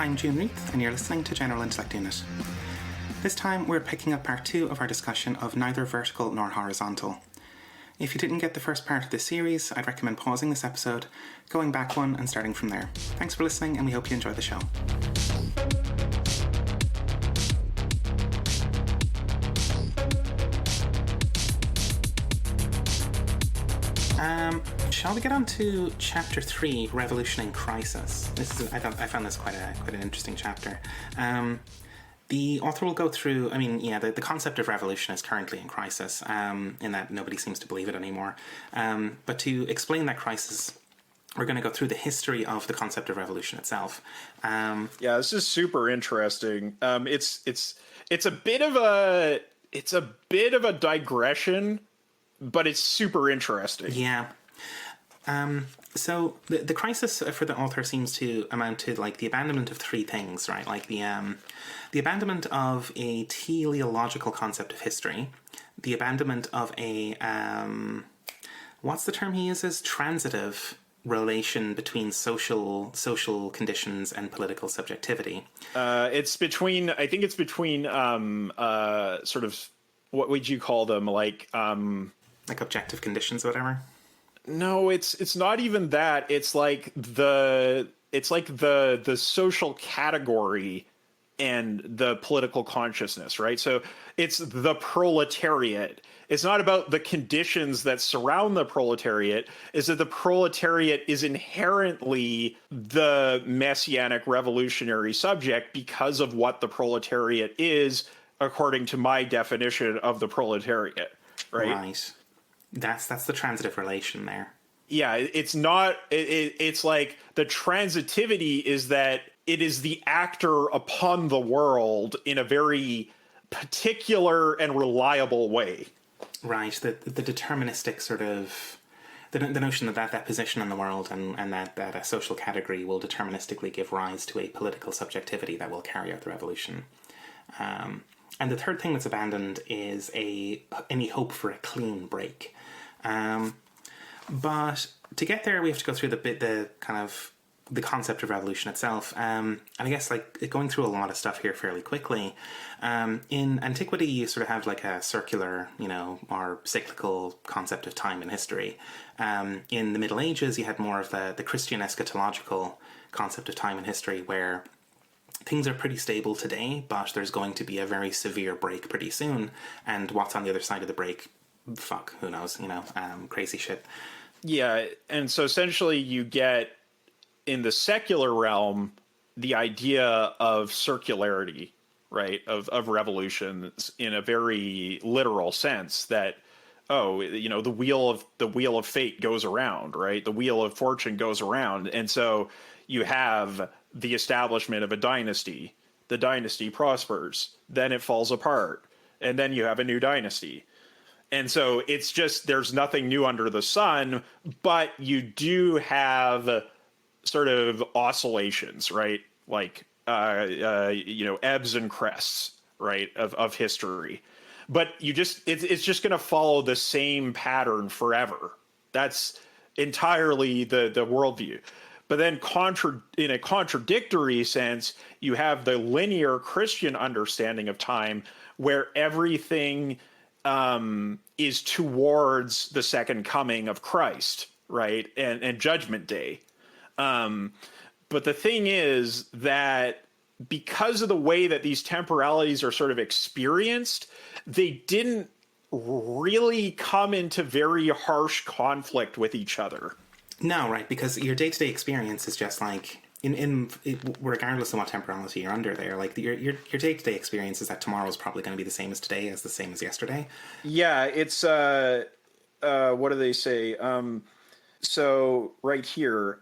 I'm June Reith, and you're listening to General Intellect Unit. This time, we're picking up part 2 of our discussion of neither vertical nor horizontal. If you didn't get the first part of this series, I'd recommend pausing this episode, going back one, and starting from there. Thanks for listening, and we hope you enjoy the show. Shall we get on to Chapter 3, Revolution in Crisis? I found this quite an interesting chapter. The author will go through, the concept of revolution is currently in crisis, in that nobody seems to believe it anymore. But to explain that crisis, we're going to go through the history of the concept of revolution itself. This is super interesting. It's a bit of a digression, but it's super interesting. Yeah. So the crisis for the author seems to amount to like the abandonment of three things, right? Like the abandonment of a teleological concept of history, the abandonment of a what's the term he uses? Transitive relation between social conditions and political subjectivity. It's between sort of, what would you call them, like objective conditions or whatever. No, it's not even that. It's like the social category and the political consciousness, right? So it's the proletariat. It's not about the conditions that surround the proletariat. Is that the proletariat is inherently the messianic revolutionary subject because of what the proletariat is, according to my definition of the proletariat, right? Right. That's the transitive relation there. Yeah, it's not. It's like the transitivity is that it is the actor upon the world in a very particular and reliable way. Right. The deterministic sort of the notion that position in the world and that a social category will deterministically give rise to a political subjectivity that will carry out the revolution. And the third thing that's abandoned is any hope for a clean break. But to get there, we have to go through the concept of revolution itself. And I guess like going through a lot of stuff here fairly quickly. In antiquity, you sort of have like a circular, or cyclical concept of time and history. In the Middle Ages, you had more of the Christian eschatological concept of time and history, where things are pretty stable today, but there's going to be a very severe break pretty soon. And what's on the other side of the break? Fuck, who knows, crazy shit. Yeah, and so essentially you get, in the secular realm, the idea of circularity, right, of revolutions in a very literal sense that, the wheel of fate goes around, right? The wheel of fortune goes around. And so you have the establishment of a dynasty. The dynasty prospers, then it falls apart, and then you have a new dynasty. And so it's just, there's nothing new under the sun, but you do have sort of oscillations, right? Like, ebbs and crests, right, of history. But it's just going to follow the same pattern forever. That's entirely the worldview. But then in a contradictory sense, you have the linear Christian understanding of time, where everything is towards the second coming of Christ, right? And Judgment Day. But the thing is that because of the way that these temporalities are sort of experienced, they didn't really come into very harsh conflict with each other. No, right, because your day-to-day experience is just like, regardless of what temporality you're under there, like your day-to-day experience is that tomorrow is probably going to be the same as today as the same as yesterday. Yeah, it's what do they say? So right here,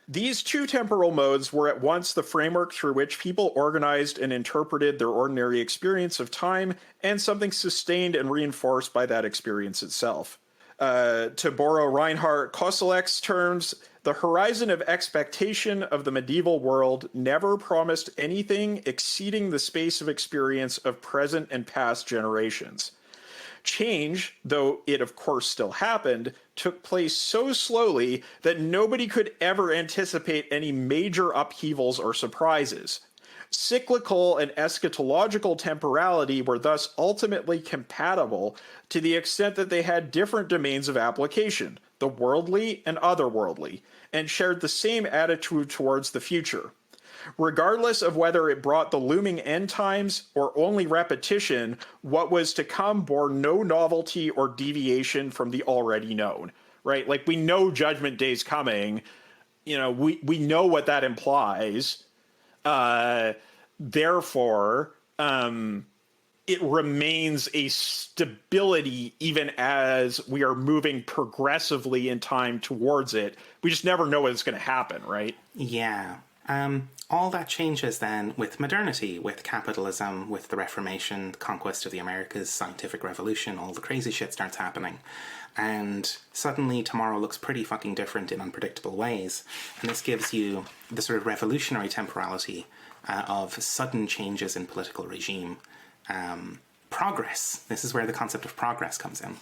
these two temporal modes were at once the framework through which people organized and interpreted their ordinary experience of time, and something sustained and reinforced by that experience itself. To borrow Reinhard Koselleck's terms, the horizon of expectation of the medieval world never promised anything exceeding the space of experience of present and past generations. Change, though it of course still happened, took place so slowly that nobody could ever anticipate any major upheavals or surprises. Cyclical and eschatological temporality were thus ultimately compatible to the extent that they had different domains of application, the worldly and otherworldly, and shared the same attitude towards the future. Regardless of whether it brought the looming end times or only repetition, what was to come bore no novelty or deviation from the already known, right? Like, we know Judgment Day's coming. We know what that implies. Therefore, it remains a stability even as we are moving progressively in time towards it. We just never know when it's going to happen, right? Yeah. All that changes then with modernity, with capitalism, with the Reformation, conquest of the Americas, scientific revolution, all the crazy shit starts happening. And suddenly tomorrow looks pretty fucking different in unpredictable ways. And this gives you the sort of revolutionary temporality of sudden changes in political regime. Progress. This is where the concept of progress comes in.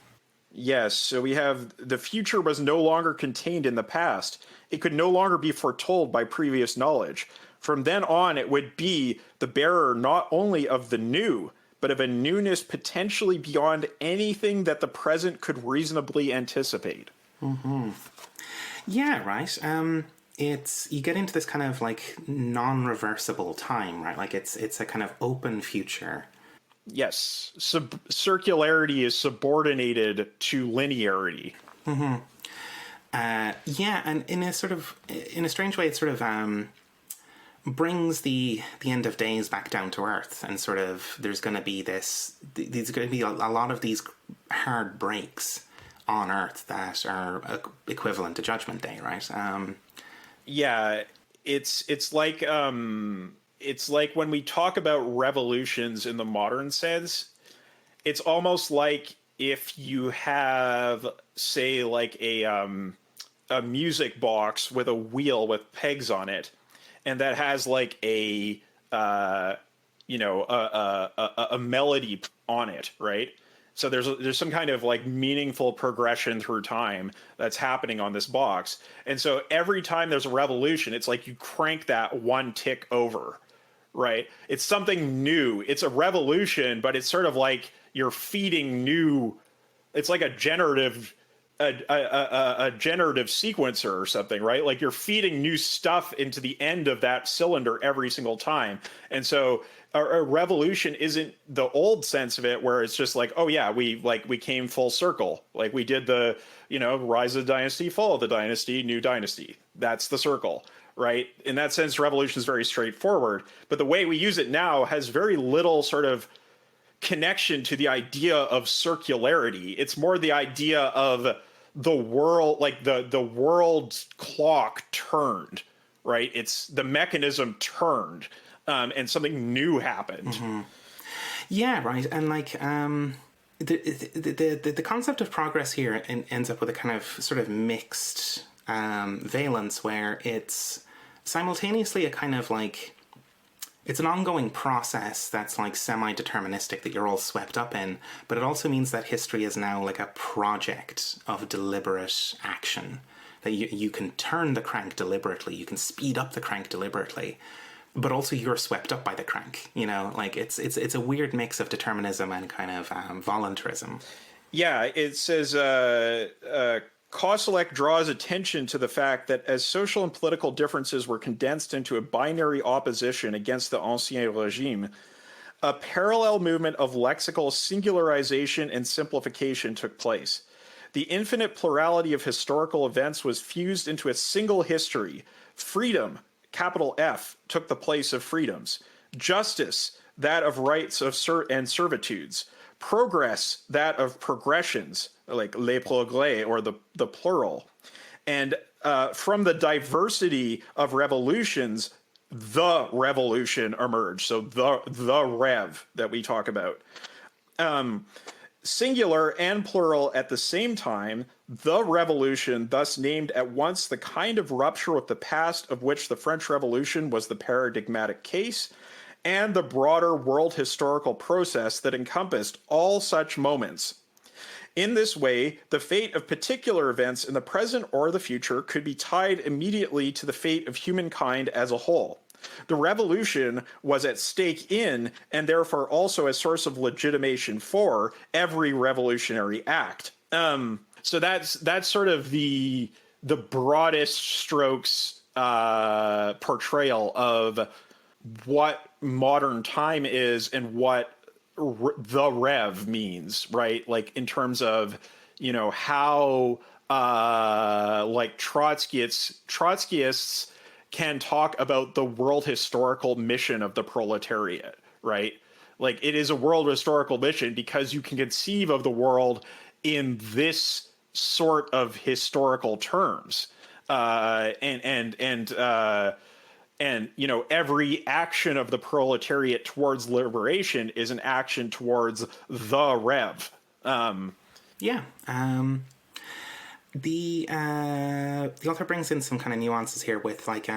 Yes, so we have the future was no longer contained in the past. It could no longer be foretold by previous knowledge. From then on, it would be the bearer not only of the new, but of a newness potentially beyond anything that the present could reasonably anticipate. Mm-hmm. Yeah, right. It's, you get into this kind of like non-reversible time, right? Like it's a kind of open future. Yes, circularity is subordinated to linearity. Mm-hmm. Yeah, and in a strange way, it sort of brings the end of days back down to earth, and sort of there's going to be there's going to be a lot of these hard breaks on earth that are equivalent to Judgment Day, right? Yeah, it's like when we talk about revolutions in the modern sense, it's almost like if you have, say, like a music box with a wheel with pegs on it, and that has like a melody on it, right? So there's some kind of like meaningful progression through time that's happening on this box. And so every time there's a revolution, it's like you crank that one tick over, right? It's something new. It's a revolution, but it's sort of like you're feeding new. It's like a generative sequencer or something, right? Like you're feeding new stuff into the end of that cylinder every single time. And so a revolution isn't the old sense of it where it's just like, oh yeah, we came full circle. Like we did the, rise of the dynasty, fall of the dynasty, new dynasty. That's the circle, right? In that sense, revolution is very straightforward. But the way we use it now has very little sort of connection to the idea of circularity. It's more the idea of the world, like the world's clock turned, right? It's the mechanism turned, and something new happened. Mm-hmm. Yeah, right. And like the concept of progress here ends up with a kind of sort of mixed valence where it's simultaneously a kind of like, it's an ongoing process that's like semi-deterministic that you're all swept up in, but it also means that history is now like a project of deliberate action, that you can turn the crank deliberately, you can speed up the crank deliberately, but also you're swept up by the crank, like it's a weird mix of determinism and kind of voluntarism. Yeah, it says Koselleck draws attention to the fact that as social and political differences were condensed into a binary opposition against the Ancien Régime, a parallel movement of lexical singularization and simplification took place. The infinite plurality of historical events was fused into a single history. Freedom, capital F, took the place of freedoms. Justice, that of rights and servitudes. Progress, that of progressions, like les progrès, or the plural. And from the diversity of revolutions, the revolution emerged. So the rev that we talk about. Singular and plural at the same time, the revolution thus named at once the kind of rupture with the past of which the French Revolution was the paradigmatic case, and the broader world historical process that encompassed all such moments. In this way, the fate of particular events in the present or the future could be tied immediately to the fate of humankind as a whole. The revolution was at stake in, and therefore also a source of legitimation for, every revolutionary act. So that's sort of the broadest strokes portrayal of what modern time is and what the rev means, right? Like in terms of, how like Trotskyists can talk about the world historical mission of the proletariat, right? Like it is a world historical mission because you can conceive of the world in this sort of historical terms, and every action of the proletariat towards liberation is an action towards the rev. Yeah. The author brings in some kind of nuances here with like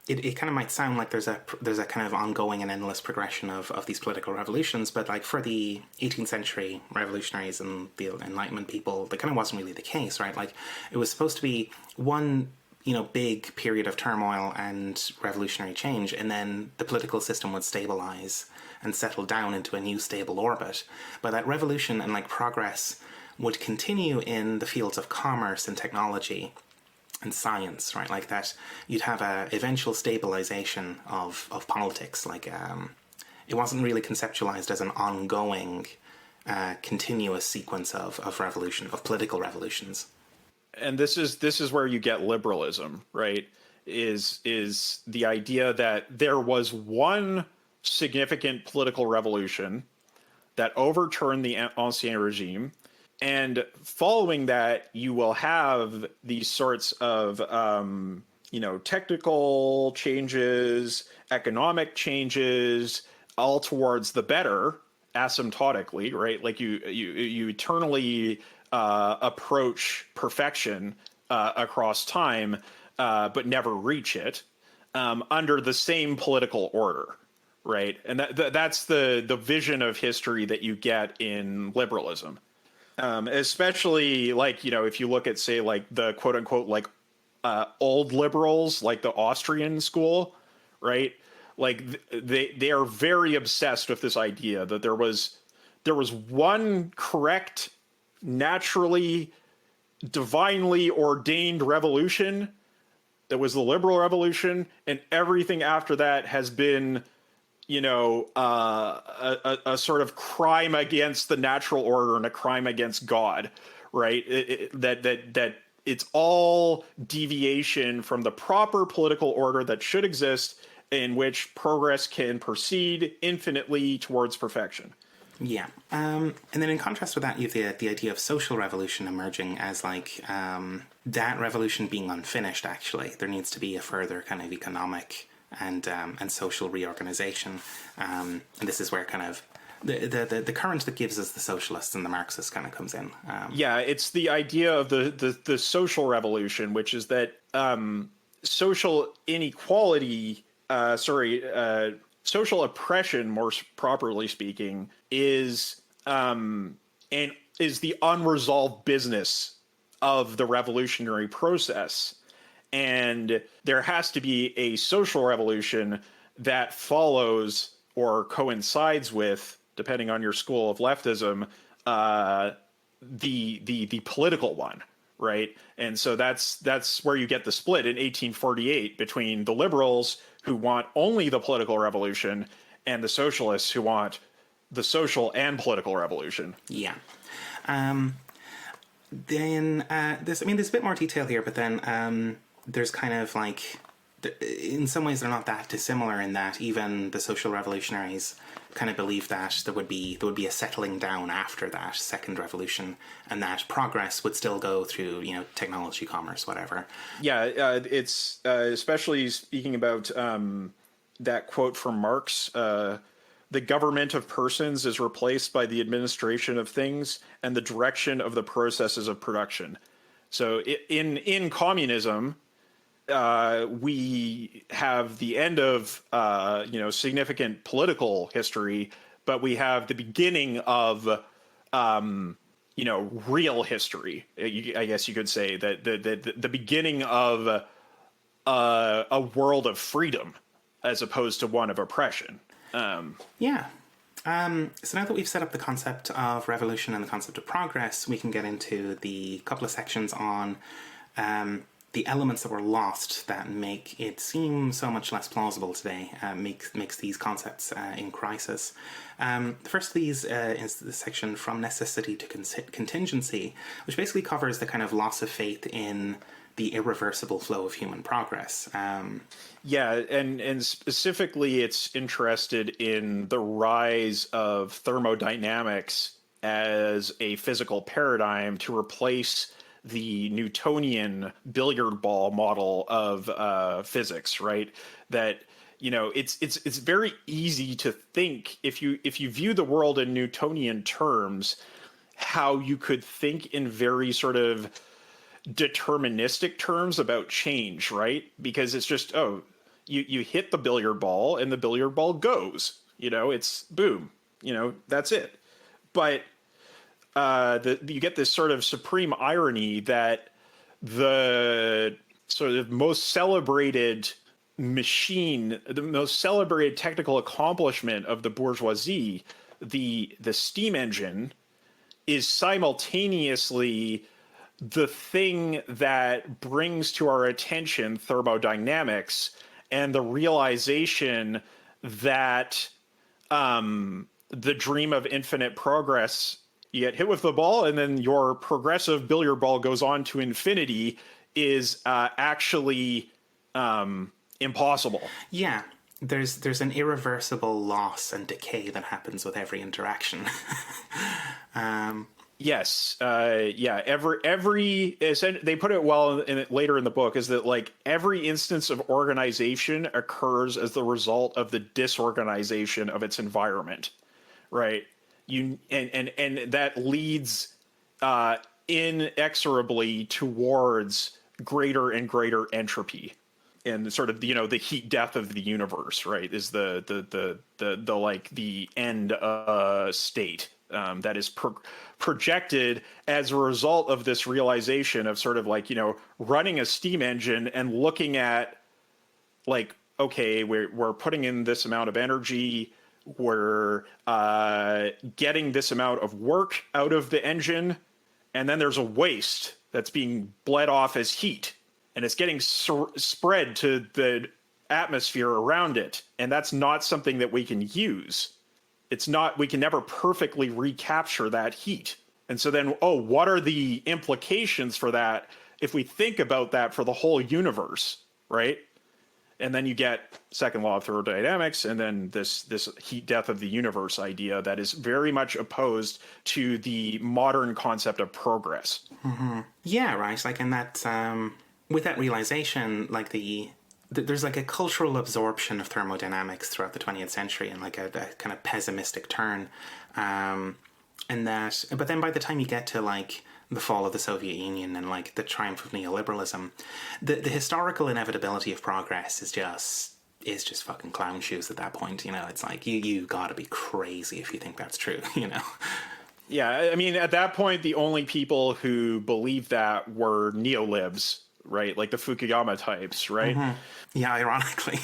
it kind of might sound like there's a kind of ongoing and endless progression of these political revolutions, but like for the 18th century revolutionaries and the Enlightenment people, that kind of wasn't really the case, right? Like it was supposed to be one big period of turmoil and revolutionary change, and then the political system would stabilize and settle down into a new stable orbit. But that revolution and like progress would continue in the fields of commerce and technology and science, right? Like that you'd have a eventual stabilization of politics. Like it wasn't really conceptualized as an ongoing continuous sequence of political revolutions. And this is where you get liberalism, right? Is the idea that there was one significant political revolution that overturned the ancien regime, and following that, you will have these sorts of technical changes, economic changes, all towards the better, asymptotically, right? Like you eternally approach perfection across time, but never reach it under the same political order, right? And that's the vision of history that you get in liberalism, especially like if you look at say like the quote unquote like old liberals, like the Austrian school, right? Like they are very obsessed with this idea that there was one correct, naturally, divinely ordained revolution that was the liberal revolution, and everything after that has been a sort of crime against the natural order and a crime against God, right? That it's all deviation from the proper political order that should exist, in which progress can proceed infinitely towards perfection. Yeah. And then in contrast with that, you have the idea of social revolution emerging as like that revolution being unfinished, actually. There needs to be a further kind of economic and social reorganization. And this is where kind of the current that gives us the socialists and the Marxists kind of comes in. Yeah, it's the idea of the social revolution, which is that social inequality, social oppression, more properly speaking, is the unresolved business of the revolutionary process. And there has to be a social revolution that follows or coincides with, depending on your school of leftism, the political one, right? And so that's where you get the split in 1848 between the liberals, who want only the political revolution, and the socialists, who want the social and political revolution. Yeah. Then there's a bit more detail here, but then there's kind of like, in some ways they're not that dissimilar in that even the social revolutionaries kind of believe that there would be a settling down after that second revolution, and that progress would still go through technology, commerce, whatever. Yeah, it's especially speaking about that quote from Marx. The government of persons is replaced by the administration of things and the direction of the processes of production. So in communism, we have the end of significant political history, but we have the beginning of real history. I guess you could say that the beginning of a world of freedom as opposed to one of oppression. Yeah. So now that we've set up the concept of revolution and the concept of progress, we can get into the couple of sections on the elements that were lost that make it seem so much less plausible today, makes these concepts in crisis. The first of these is the section from necessity to contingency, which basically covers the kind of loss of faith in the irreversible flow of human progress. Yeah, and specifically, it's interested in the rise of thermodynamics as a physical paradigm to replace the Newtonian billiard ball model of physics, right? That it's very easy to think if you view the world in Newtonian terms, how you could think in very sort of deterministic terms about change, right? Because it's just, you hit the billiard ball and the billiard ball goes, it's boom, that's it. But you get this sort of supreme irony that the sort of most celebrated machine, the most celebrated technical accomplishment of the bourgeoisie, the steam engine, is simultaneously the thing that brings to our attention thermodynamics and the realization that the dream of infinite progress, you get hit with the ball and then your progressive billiard ball goes on to infinity, is actually impossible. Yeah, there's an irreversible loss and decay that happens with every interaction. Yes, yeah. They put it well later in the book, is that like every instance of organization occurs as the result of the disorganization of its environment, right? And that leads inexorably towards greater and greater entropy, and sort of the heat death of the universe, right? Is the like the end state that is projected as a result of this realization of sort of like running a steam engine and looking at like, okay, we're putting in this amount of energy, we're getting this amount of work out of the engine, and then there's a waste that's being bled off as heat, and it's getting spread to the atmosphere around it, and that's not something that we can use. We can never perfectly recapture that heat. And so then, what are the implications for that if we think about that for the whole universe, right? And then you get second law of thermodynamics, and then this heat death of the universe idea that is very much opposed to the modern concept of progress. Mm-hmm. Yeah, right. Like, and that with that realization, like there's like a cultural absorption of thermodynamics throughout the 20th century, and like a kind of pessimistic turn. And that, but then by the time you get to like the fall of the Soviet Union and like the triumph of neoliberalism, the historical inevitability of progress is just fucking clown shoes at that point. It's like you gotta be crazy if you think that's true. Yeah, I mean, at that point, the only people who believed that were neolibs, right? Like the Fukuyama types, right? Mm-hmm. Yeah, ironically.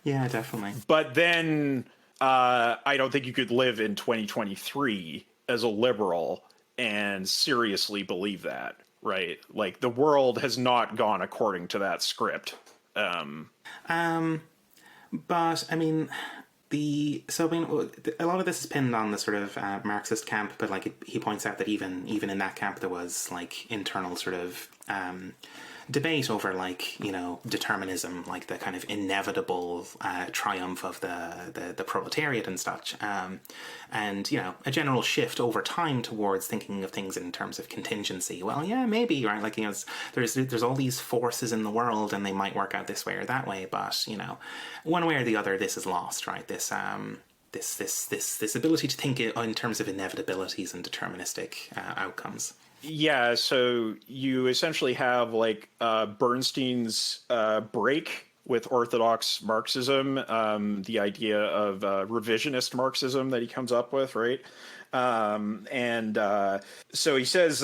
Yeah, definitely. But then I don't think you could live in 2023 as a liberal and seriously believe that, right? Like the world has not gone according to that script. But I mean, a lot of this is pinned on the sort of Marxist camp, but like he points out that even in that camp there was like internal sort of debate over like determinism, like the kind of inevitable triumph of the proletariat and such, and a general shift over time towards thinking of things in terms of contingency. Well, yeah, maybe, right? Like there's all these forces in the world, and they might work out this way or that way, but one way or the other, this is lost, right? This ability to think in terms of inevitabilities and deterministic outcomes. Yeah, so you essentially have like Bernstein's break, with orthodox Marxism, the idea of revisionist Marxism that he comes up with, right? So he says,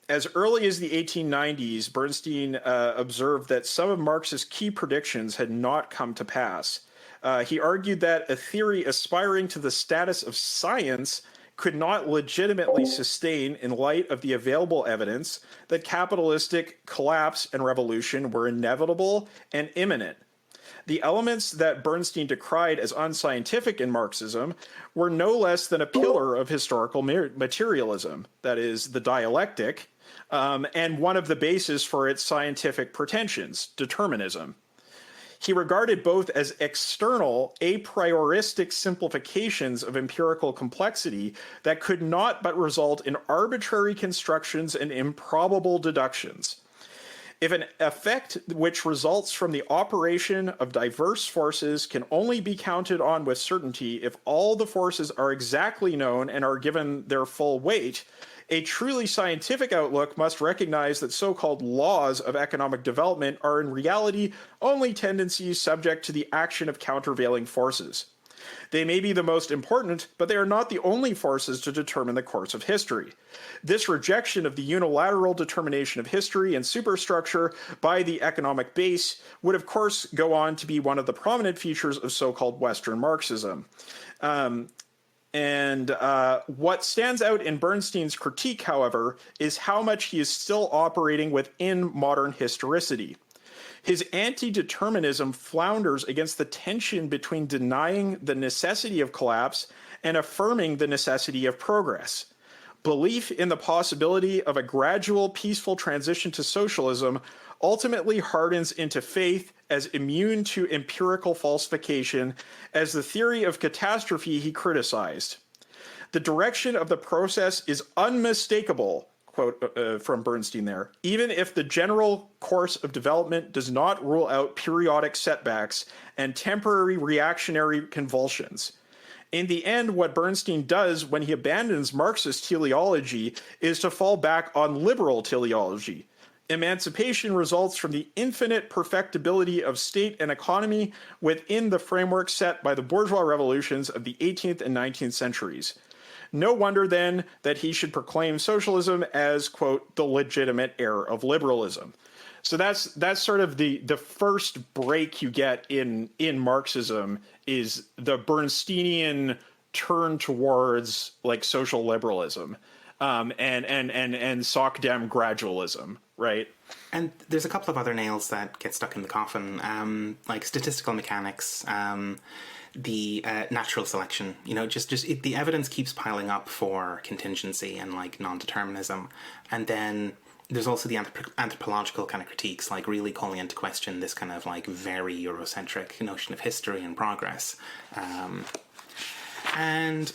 as early as the 1890s, Bernstein observed that some of Marx's key predictions had not come to pass. He argued that a theory aspiring to the status of science could not legitimately sustain in light of the available evidence that capitalistic collapse and revolution were inevitable and imminent. The elements that Bernstein decried as unscientific in Marxism were no less than a pillar of historical materialism, that is, the dialectic, and one of the bases for its scientific pretensions, determinism. He regarded both as external, a prioristic simplifications of empirical complexity that could not but result in arbitrary constructions and improbable deductions. If an effect which results from the operation of diverse forces can only be counted on with certainty if all the forces are exactly known and are given their full weight, a truly scientific outlook must recognize that so-called laws of economic development are in reality only tendencies subject to the action of countervailing forces. They may be the most important, but they are not the only forces to determine the course of history. This rejection of the unilateral determination of history and superstructure by the economic base would, of course, go on to be one of the prominent features of so-called Western Marxism. What stands out in Bernstein's critique, however, is how much he is still operating within modern historicity. His anti-determinism flounders against the tension between denying the necessity of collapse and affirming the necessity of progress. Belief in the possibility of a gradual, peaceful transition to socialism ultimately hardens into faith as immune to empirical falsification as the theory of catastrophe he criticized. The direction of the process is unmistakable, quote from Bernstein there, even if the general course of development does not rule out periodic setbacks and temporary reactionary convulsions. In the end, what Bernstein does when he abandons Marxist teleology is to fall back on liberal teleology. Emancipation results from the infinite perfectibility of state and economy within the framework set by the bourgeois revolutions of the 18th and 19th centuries. No wonder, then, that he should proclaim socialism as, quote, the legitimate heir of liberalism. So that's sort of the first break you get in Marxism is the Bernsteinian turn towards like social liberalism, and Sockdem gradualism, right? And there's a couple of other nails that get stuck in the coffin, like statistical mechanics, the natural selection. You know, the evidence keeps piling up for contingency and like non-determinism, and then there's also the anthropological kind of critiques, like really calling into question this kind of like very Eurocentric notion of history and progress, and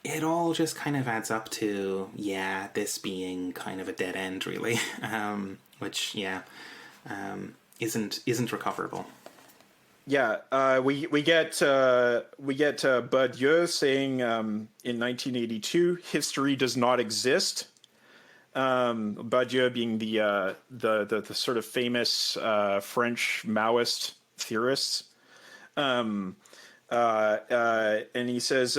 it all just kind of adds up to this being kind of a dead end, really, which isn't recoverable. Yeah, we get Badiou saying in 1982, history does not exist. Badiou being the sort of famous French Maoist theorist, and he says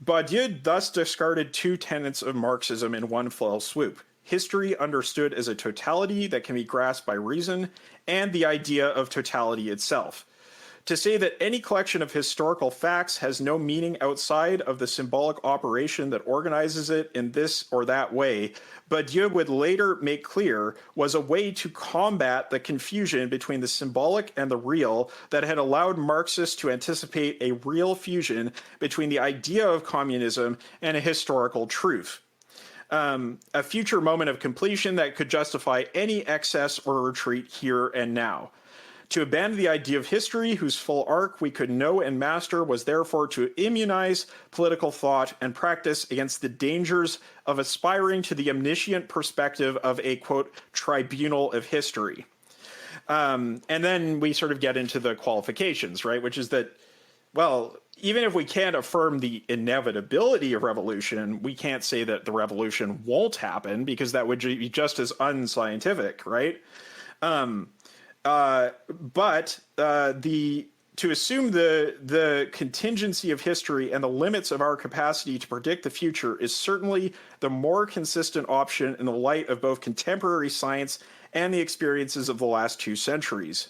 Badiou thus discarded two tenets of Marxism in one fell swoop: history understood as a totality that can be grasped by reason, and the idea of totality itself. To say that any collection of historical facts has no meaning outside of the symbolic operation that organizes it in this or that way, Badiou would later make clear, was a way to combat the confusion between the symbolic and the real that had allowed Marxists to anticipate a real fusion between the idea of communism and a historical truth. A future moment of completion that could justify any excess or retreat here and now. To abandon the idea of history, whose full arc we could know and master, was therefore to immunize political thought and practice against the dangers of aspiring to the omniscient perspective of a, quote, tribunal of history. And then we sort of get into the qualifications, right? Which is that, well, even if we can't affirm the inevitability of revolution, we can't say that the revolution won't happen, because that would be just as unscientific, right? but the to assume the contingency of history and the limits of our capacity to predict the future is certainly the more consistent option in the light of both contemporary science and the experiences of the last 2 centuries.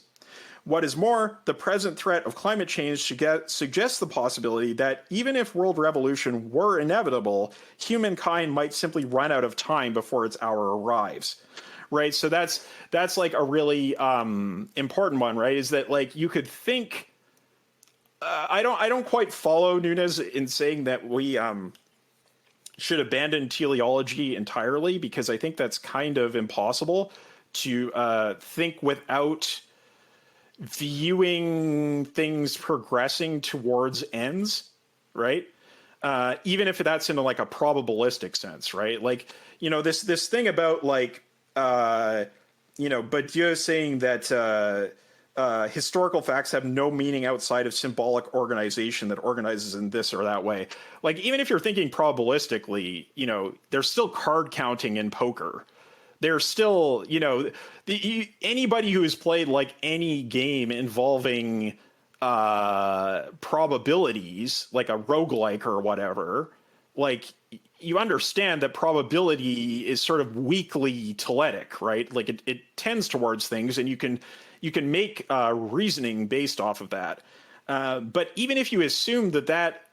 What is more, the present threat of climate change suggests the possibility that even if world revolution were inevitable, humankind might simply run out of time before its hour arrives. Right, so that's like a really important one, right? Is that like you could think I don't quite follow Nunes in saying that we should abandon teleology entirely, because I think that's kind of impossible to think without viewing things progressing towards ends, right? Even if that's in like a probabilistic sense, right? Like, you know, this thing about like, you know, Badiou saying that historical facts have no meaning outside of symbolic organization that organizes in this or that way. Like, even if you're thinking probabilistically, you know, there's still card counting in poker. There's still, you know, anybody who has played like any game involving probabilities, like a roguelike or whatever, like you understand that probability is sort of weakly teletic, right? Like it tends towards things, and you can make reasoning based off of that. But even if you assume that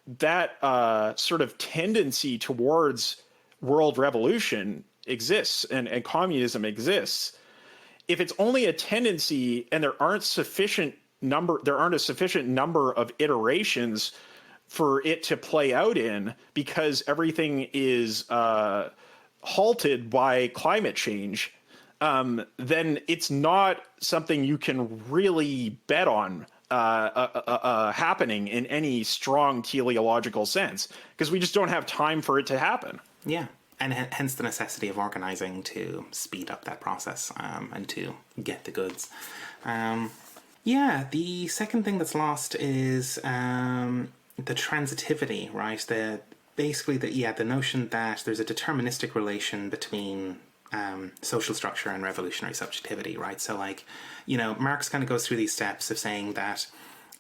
sort of tendency towards world revolution exists and communism exists, if it's only a tendency and there aren't a sufficient number of iterations for it to play out in, because everything is halted by climate change, then it's not something you can really bet on happening in any strong teleological sense, because we just don't have time for it to happen. Yeah. And hence the necessity of organizing to speed up that process and to get the goods. Yeah, the second thing that's lost is the transitivity, right? The notion that there's a deterministic relation between social structure and revolutionary subjectivity, right? So, like, you know, Marx kind of goes through these steps of saying that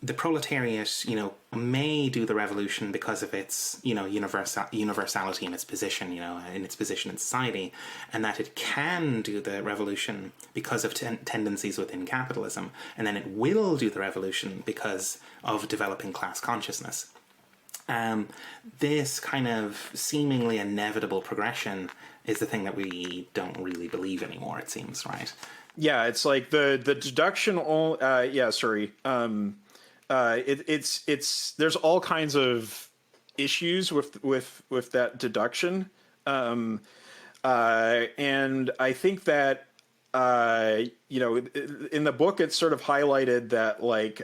the proletariat, you know, may do the revolution because of its, you know, universality in its position, you know, in its position in society, and that it can do the revolution because of tendencies within capitalism, and then it will do the revolution because of developing class consciousness. This kind of seemingly inevitable progression is the thing that we don't really believe anymore, it seems, right? Yeah, it's like the deduction. It's there's all kinds of issues with that deduction, and I think that you know, in the book it's sort of highlighted that like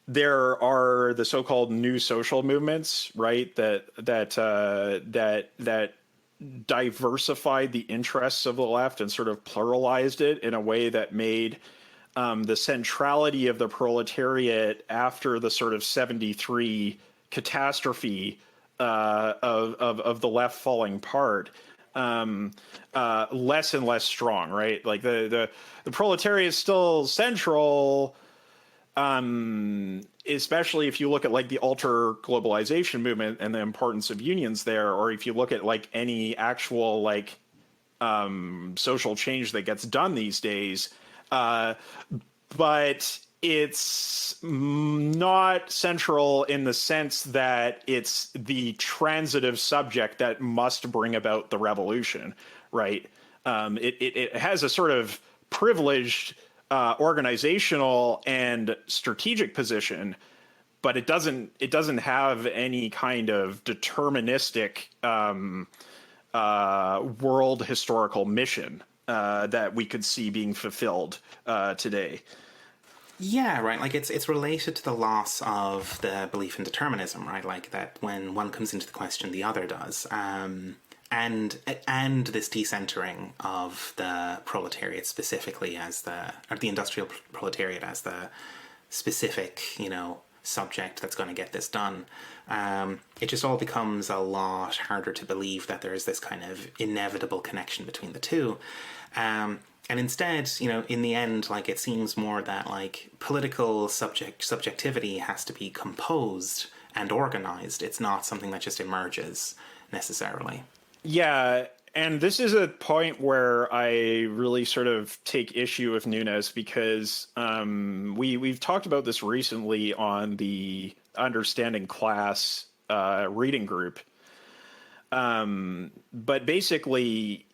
there are the so-called new social movements, right? That diversified the interests of the left and sort of pluralized it in a way that made the centrality of the proletariat after the sort of 73 catastrophe of the left falling apart less and less strong, right? Like the proletariat is still central, especially if you look at like the alter globalization movement and the importance of unions there, or if you look at like any actual like social change that gets done these days. But it's not central in the sense that it's the transitive subject that must bring about the revolution, right? It has a sort of privileged organizational and strategic position, but it doesn't have any kind of deterministic world historical mission that we could see being fulfilled today. Yeah, right. Like it's related to the loss of the belief in determinism, right? Like that when one comes into the question, the other does, and this decentering of the proletariat specifically or the industrial proletariat as the specific, you know, subject that's going to get this done. It just all becomes a lot harder to believe that there is this kind of inevitable connection between the two. And instead, in the end, like, it seems more that, like, political subjectivity has to be composed and organized. It's not something that just emerges necessarily. Yeah, and this is a point where I really sort of take issue with Nunes because we've talked about this recently on the Understanding Class reading group. But basically,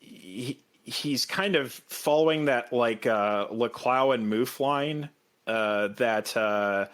he's kind of following that like Laclau and Mouffe line that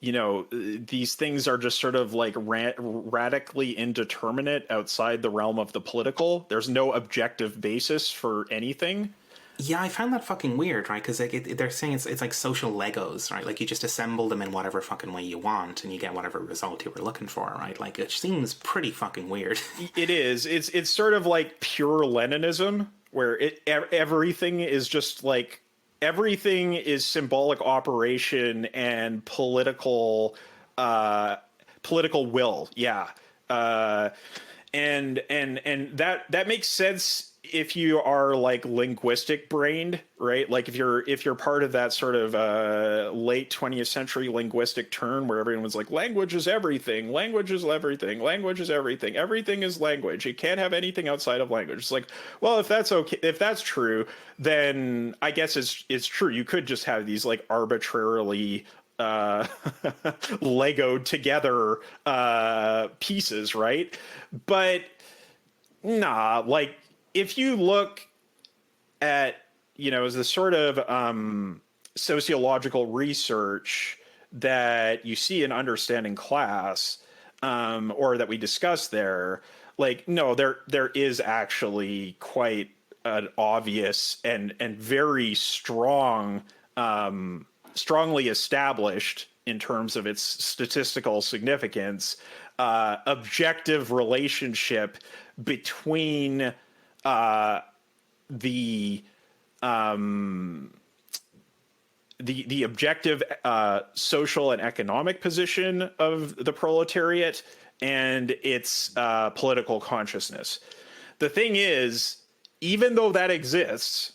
these things are just sort of like radically indeterminate outside the realm of the political. There's no objective basis for anything. Yeah, I found that fucking weird, right? Because like they're saying it's like social Legos, right? Like you just assemble them in whatever fucking way you want, and you get whatever result you were looking for, right? Like it seems pretty fucking weird. It is. It's sort of like pure Leninism, where everything is just like everything is symbolic operation and political will. Yeah. And that makes sense if you are like linguistic brained, right? Like if you're part of that sort of late 20th century linguistic turn where everyone was like, language is everything, language is everything, language is everything, everything is language. You can't have anything outside of language. It's like, well, if that's okay, if that's true, then I guess it's true. You could just have these like arbitrarily Legoed together pieces, right? But nah, like if you look at, as the sort of sociological research that you see in Understanding Class, or that we discussed there, like, no, there is actually quite an obvious and very strong, strongly established in terms of its statistical significance, objective relationship between the objective social and economic position of the proletariat and its political consciousness. The thing is, even though that exists,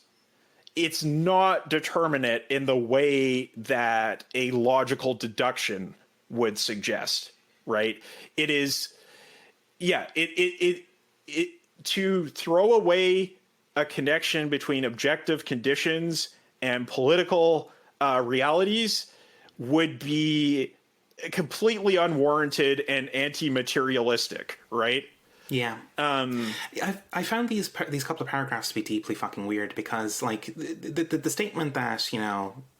it's not determinate in the way that a logical deduction would suggest, right? It is, yeah, it to throw away a connection between objective conditions and political realities would be completely unwarranted and anti-materialistic, right? Yeah. I found these couple of paragraphs to be deeply fucking weird because, like, the statement that,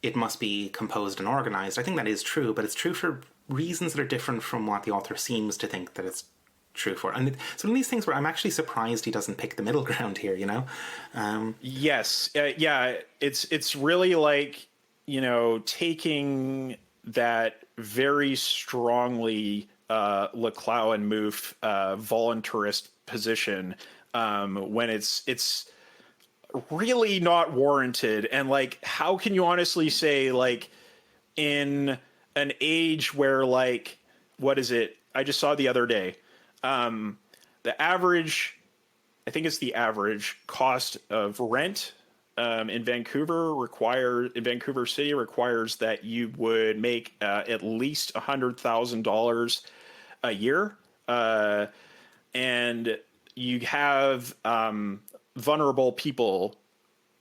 it must be composed and organized, I think that is true, but it's true for reasons that are different from what the author seems to think that it's true for. And it's one of these things where I'm actually surprised he doesn't pick the middle ground here, Yes. Yeah. It's really like, taking that very strongly Laclau and Mouffe voluntarist position when it's really not warranted. And like, how can you honestly say, like, in an age where, like, what is it? I just saw the other day, the average, I think it's the average cost of rent in Vancouver City requires that you would make at least $100,000 a year, and you have vulnerable people.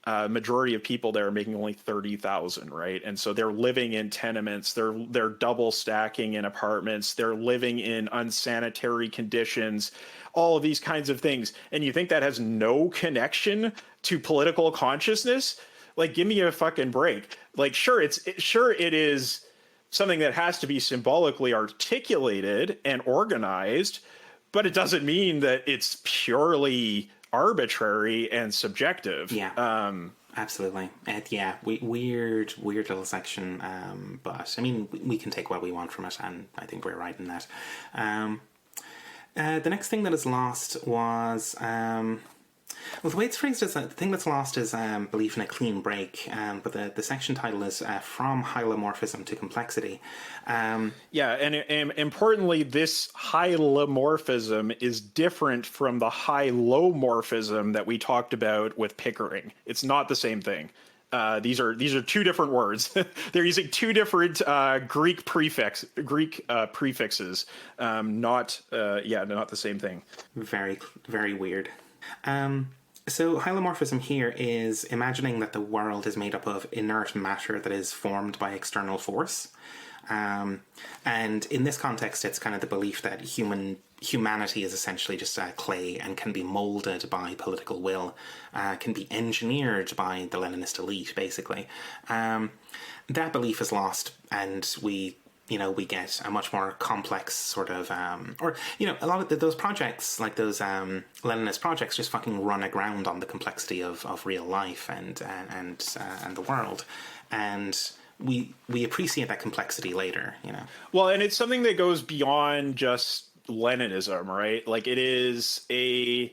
Majority of people there are making only 30,000, right? And so they're living in tenements. They're double stacking in apartments. They're living in unsanitary conditions. All of these kinds of things. And you think that has no connection to political consciousness? Like, give me a fucking break. Like, sure, it is something that has to be symbolically articulated and organized, but it doesn't mean that it's purely arbitrary and subjective. Yeah. Absolutely. Weird little section. But I mean, we can take what we want from it, and I think we're right in that. The next thing that is lost was Well, the way it's phrased is the thing that's lost is belief in a clean break, but the section title is From Hylomorphism to Complexity. Yeah, and importantly, this hylomorphism is different from the hylomorphism that we talked about with Pickering. It's not the same thing. These are two different words. They're using two different Greek prefixes. Not the same thing. Very, very weird. So hylomorphism here is imagining that the world is made up of inert matter that is formed by external force. And in this context, it's kind of the belief that humanity is essentially just clay and can be molded by political will, can be engineered by the Leninist elite, basically. That belief is lost, and we get a much more complex sort of, a lot of those projects, like those Leninist projects, just fucking run aground on the complexity of real life and the world, and we appreciate that complexity later, Well, and it's something that goes beyond just Leninism, right? Like it is it's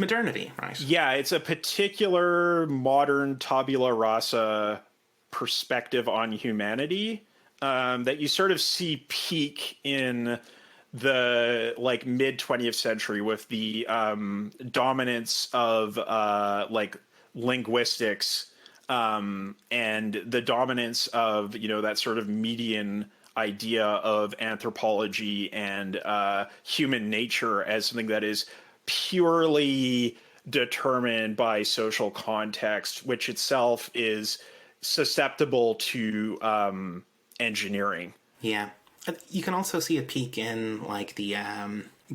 modernity, right? Yeah, it's a particular modern tabula rasa perspective on humanity that you sort of see peak in the mid 20th century with the dominance of linguistics and the dominance of that sort of median idea of anthropology and human nature as something that is purely determined by social context, which itself is susceptible to engineering. Yeah. You can also see a peak in the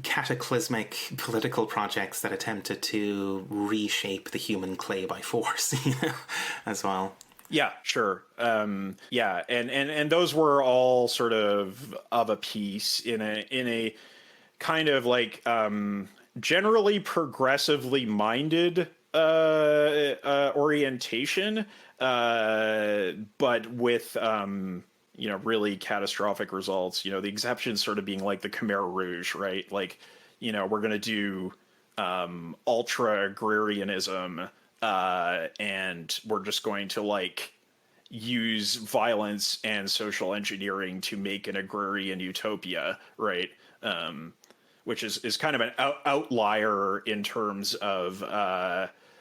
cataclysmic political projects that attempted to reshape the human clay by force, as well. Yeah, sure. Yeah, and those were all sort of a piece in a kind of generally progressively minded orientation, but with really catastrophic results. The exceptions sort of being like the Khmer Rouge, right? We're going to do ultra agrarianism, and we're just going to use violence and social engineering to make an agrarian utopia, right? Which is kind of an outlier in terms of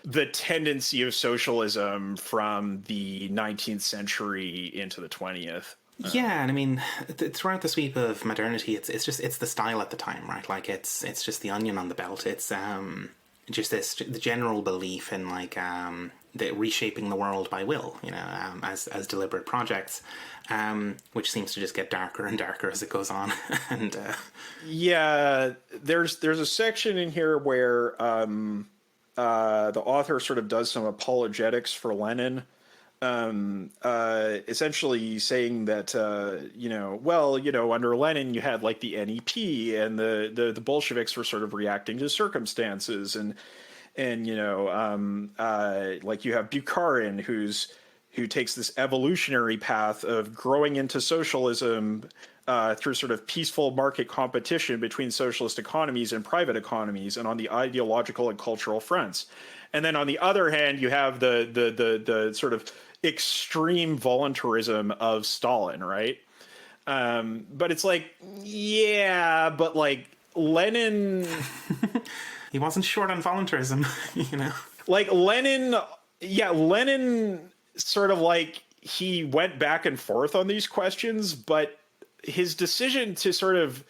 the tendency of socialism from the 19th century into the 20th. Yeah, and I mean, throughout the sweep of modernity, it's the style at the time, right? It's just the onion on the belt. It's just the general belief in the reshaping the world by will, as deliberate projects, which seems to just get darker and darker as it goes on. And yeah, there's a section in here where the author sort of does some apologetics for Lenin. Essentially saying that under Lenin you had the NEP and the Bolsheviks were sort of reacting to circumstances, and you have Bukharin who takes this evolutionary path of growing into socialism through sort of peaceful market competition between socialist economies and private economies, and on the ideological and cultural fronts. And then on the other hand, you have the sort of extreme voluntarism of Stalin, right? But it's Lenin... he wasn't short on voluntarism, Lenin sort of he went back and forth on these questions, but his decision to sort of,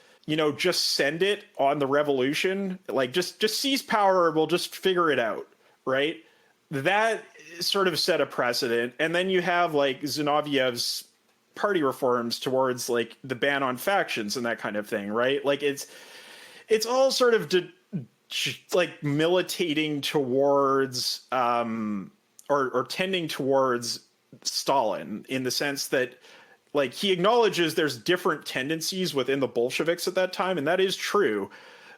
just send it on the revolution, just seize power, we'll just figure it out, right? That sort of set a precedent. And then you have Zinoviev's party reforms towards the ban on factions and that kind of thing, right? It's all sort of militating towards or tending towards Stalin, in the sense that he acknowledges there's different tendencies within the Bolsheviks at that time, and that is true,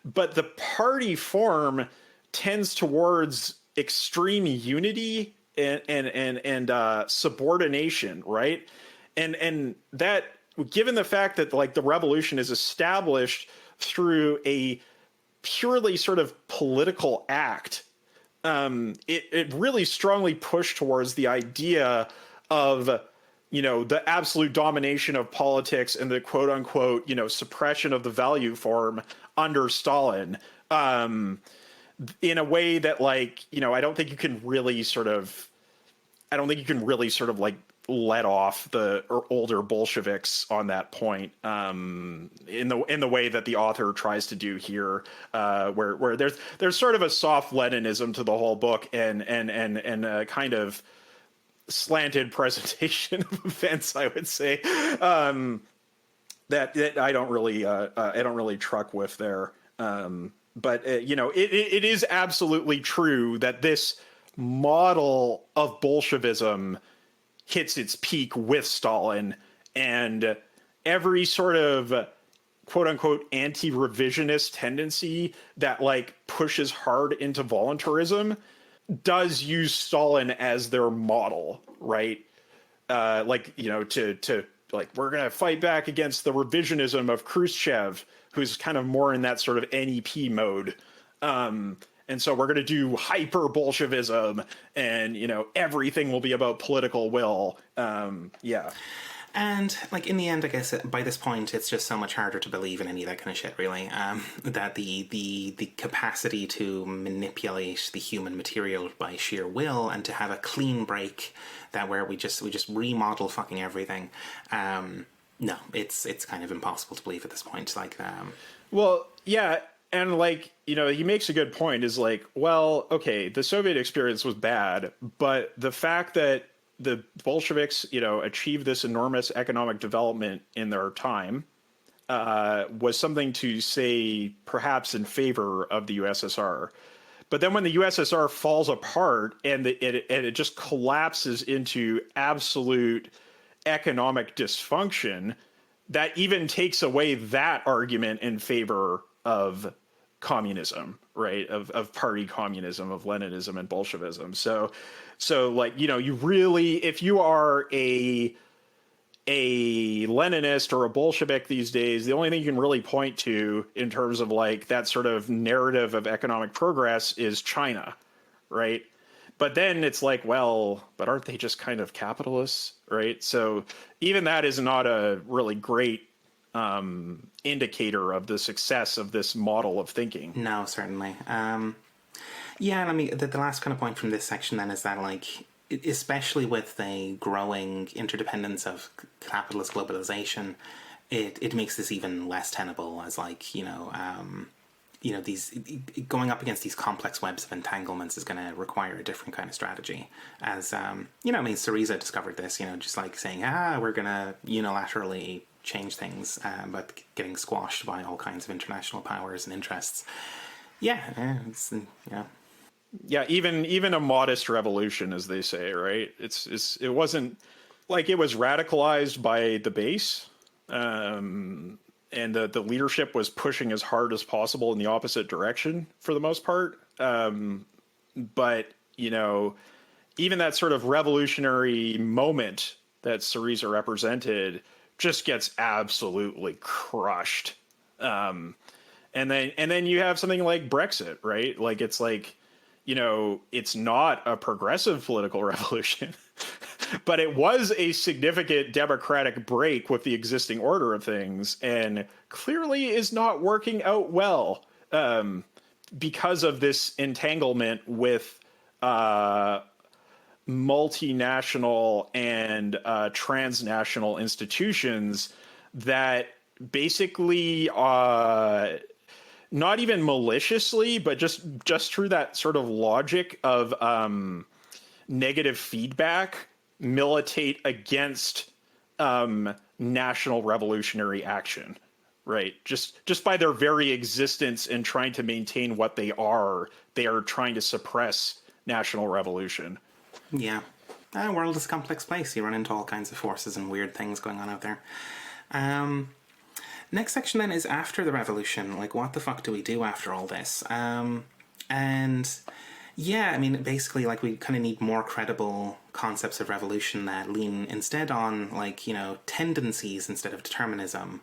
but the party form tends towards extreme unity and subordination, right? And that, given the fact that the revolution is established through a purely sort of political act, it really strongly pushed towards the idea of, the absolute domination of politics and the quote unquote, suppression of the value form under Stalin, in a way that, like, I don't think you can really sort of, like let off the older Bolsheviks on that point, in the way that the author tries to do here, where there's sort of a soft Leninism to the whole book, and a kind of slanted presentation of events, I would say, that I don't really truck with there. But it is absolutely true that this model of Bolshevism hits its peak with Stalin, and every sort of quote unquote anti-revisionist tendency that like pushes hard into voluntarism does use Stalin as their model, right? To like, we're going to fight back against the revisionism of Khrushchev, who's kind of more in that sort of NEP mode. And so we're going to do hyper Bolshevism, and, everything will be about political will. Yeah. And, like, in the end, I guess by this point, it's just so much harder to believe in any of that kind of shit, really. That the capacity to manipulate the human material by sheer will, and to have a clean break that where we just remodel fucking everything. No, it's kind of impossible to believe at this point. Like, Well, yeah. And, like, he makes a good point, is like, well, okay, the Soviet experience was bad, but the fact that the Bolsheviks, achieved this enormous economic development in their time, was something to say perhaps in favor of the USSR. But then when the USSR falls apart and it just collapses into absolute economic dysfunction, that even takes away that argument in favor of communism, right? Of party communism, of Leninism and Bolshevism. So like, you really, if you are a Leninist or a Bolshevik these days, the only thing you can really point to in terms of like that sort of narrative of economic progress is China, right? But then it's like, well, but aren't they just kind of capitalists, right? So even that is not a really great indicator of the success of this model of thinking. no, certainly. Yeah, and I mean, the last kind of point from this section then is that, like, especially with the growing interdependence of capitalist globalization, it makes this even less tenable as, like, these going up against these complex webs of entanglements is going to require a different kind of strategy. As I mean, Syriza discovered this, just like saying, we're going to unilaterally change things, but getting squashed by all kinds of international powers and interests. Yeah, Yeah, even a modest revolution, as they say, right? It wasn't like it was radicalized by the base, and the leadership was pushing as hard as possible in the opposite direction for the most part. But even that sort of revolutionary moment that Syriza represented just gets absolutely crushed. And then you have something like Brexit, right? Like, it's like, it's not a progressive political revolution, but it was a significant democratic break with the existing order of things, and clearly is not working out well, because of this entanglement with multinational and transnational institutions that basically not even maliciously, but just through that sort of logic of negative feedback, militate against national revolutionary action, right? Just by their very existence and trying to maintain what they are trying to suppress national revolution. Yeah. The world is a complex place. You run into all kinds of forces and weird things going on out there. Next section then is after the revolution. Like, what the fuck do we do after all this? And yeah, I mean, basically, like, we kind of need more credible concepts of revolution that lean instead on, like, tendencies instead of determinism,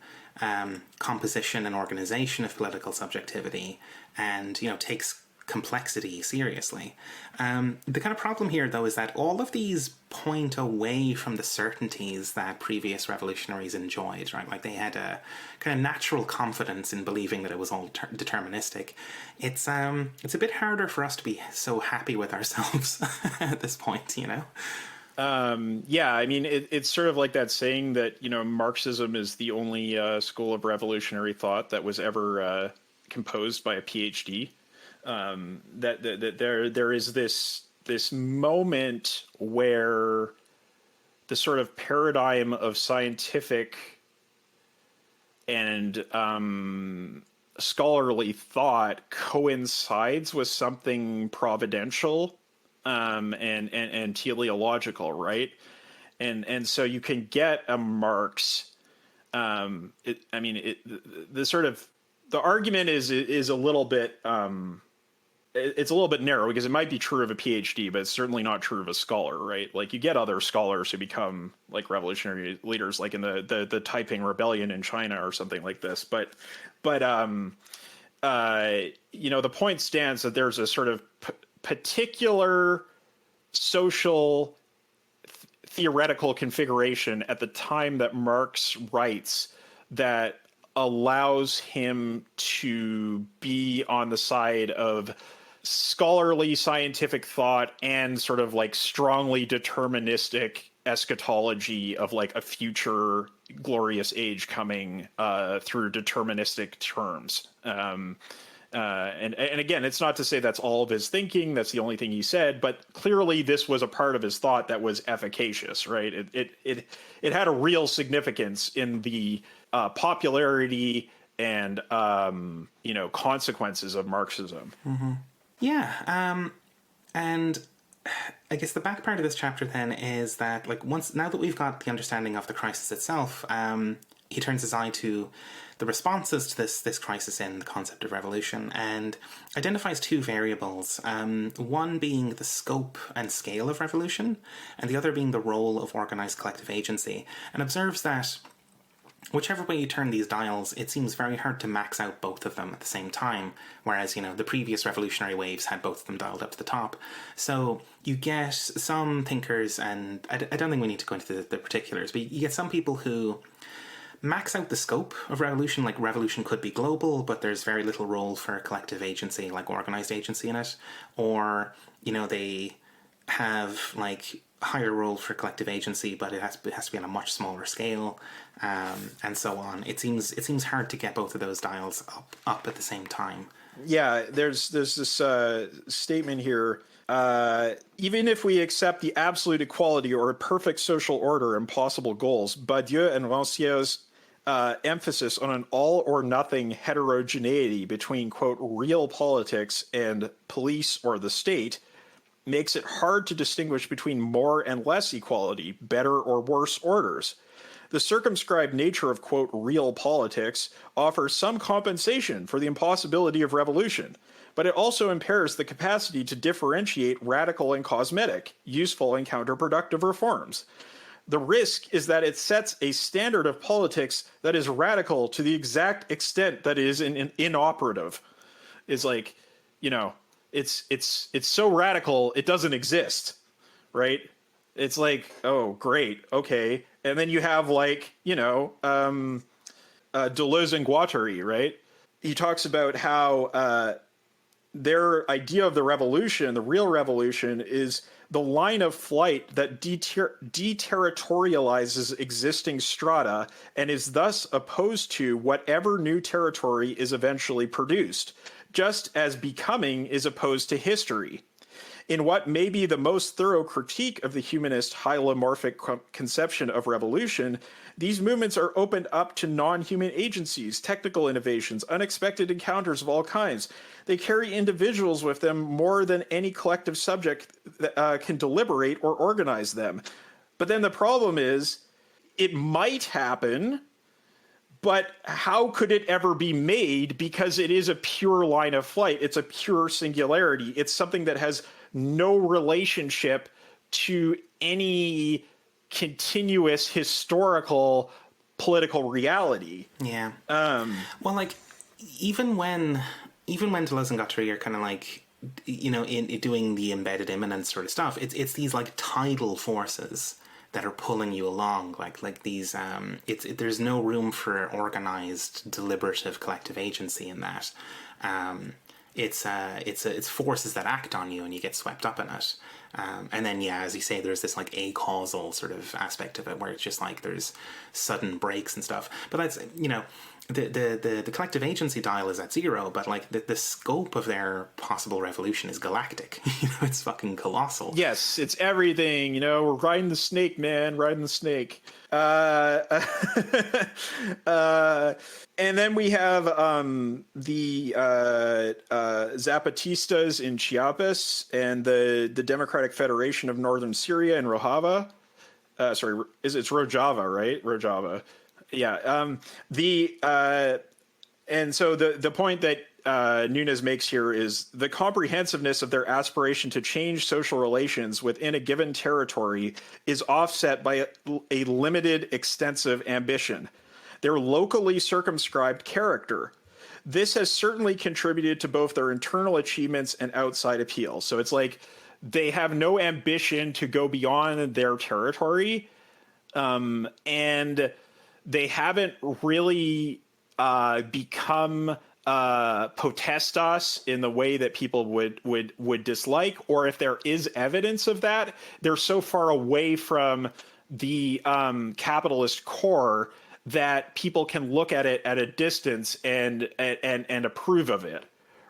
composition and organization of political subjectivity, and, takes complexity seriously. The kind of problem here, though, is that all of these point away from the certainties that previous revolutionaries enjoyed, right? Like they had a kind of natural confidence in believing that it was all deterministic. It's a bit harder for us to be so happy with ourselves at this point, you know? Yeah, I mean, it's sort of like that saying that, you know, Marxism is the only school of revolutionary thought that was ever composed by a PhD. That there is this moment where the sort of paradigm of scientific and scholarly thought coincides with something providential and teleological, right? And so you can get a Marx. The argument is a little bit it's a little bit narrow because it might be true of a PhD, but it's certainly not true of a scholar, right? Like you get other scholars who become like revolutionary leaders, like in the Taiping Rebellion in China or something like this. But you know, the point stands that there's a sort of particular social theoretical configuration at the time that Marx writes that allows him to be on the side of scholarly scientific thought and sort of like strongly deterministic eschatology of like a future glorious age coming through deterministic terms. And again, it's not to say that's all of his thinking. That's the only thing he said, but clearly this was a part of his thought that was efficacious, right? It had a real significance in the popularity and you know, consequences of Marxism. Mm-hmm. Yeah, and I guess the back part of this chapter then is that, like, now that we've got the understanding of the crisis itself, he turns his eye to the responses to this crisis in the concept of revolution and identifies two variables, one being the scope and scale of revolution, and the other being the role of organised collective agency, and observes that whichever way you turn these dials, it seems very hard to max out both of them at the same time, whereas, you know, the previous revolutionary waves had both of them dialed up to the top. So you get some thinkers, and I don't think we need to go into the particulars, but you get some people who max out the scope of revolution, like revolution could be global, but there's very little role for collective agency, like organised agency in it, or, you know, they have, like, higher role for collective agency, but it has to be on a much smaller scale, and so on. It seems hard to get both of those dials up at the same time. Yeah, there's this statement here. Even if we accept the absolute equality or a perfect social order impossible goals, Badiou and Rancière's emphasis on an all-or-nothing heterogeneity between, quote, real politics and police or the state makes it hard to distinguish between more and less equality, better or worse orders. The circumscribed nature of, quote, real politics offers some compensation for the impossibility of revolution, but it also impairs the capacity to differentiate radical and cosmetic, useful and counterproductive reforms. The risk is that it sets a standard of politics that is radical to the exact extent that is inoperative. It's like, you know, it's so radical it doesn't exist, right? It's like, oh, great, okay. And then you have, like, you know, Deleuze and Guattari, right? He talks about how their idea of the revolution, the real revolution, is the line of flight that deterritorializes existing strata and is thus opposed to whatever new territory is eventually produced, just as becoming is opposed to history. In what may be the most thorough critique of the humanist hylomorphic conception of revolution, these movements are opened up to non-human agencies, technical innovations, unexpected encounters of all kinds. They carry individuals with them more than any collective subject that can deliberate or organize them. But then the problem is, it might happen, but how could it ever be made? Because it is a pure line of flight. It's a pure singularity. It's something that has no relationship to any continuous historical political reality. Yeah. Well, like, even when Deleuze and Guattari are kind of like in doing the embedded imminence sort of stuff, it's these like tidal forces that are pulling you along, like these. There's no room for organized, deliberative, collective agency in that. It's forces that act on you, and you get swept up in it. And then, yeah, as you say, there's this like acausal sort of aspect of it where it's just like there's sudden breaks and stuff. But that's, the collective agency dial is at zero, but like the scope of their possible revolution is galactic. It's fucking colossal. Yes, it's everything. We're riding the snake, man, riding the snake. And then we have the Zapatistas in Chiapas and the Democratic Federation of Northern Syria in Rojava. It's Rojava, right? Rojava. Yeah. And so the point that Nunes makes here is the comprehensiveness of their aspiration to change social relations within a given territory is offset by a limited, extensive ambition. Their locally circumscribed character. This has certainly contributed to both their internal achievements and outside appeal. So it's like they have no ambition to go beyond their territory, and they haven't really become potestas in the way that people would dislike, or if there is evidence of that, they're so far away from the capitalist core that people can look at it at a distance and approve of it,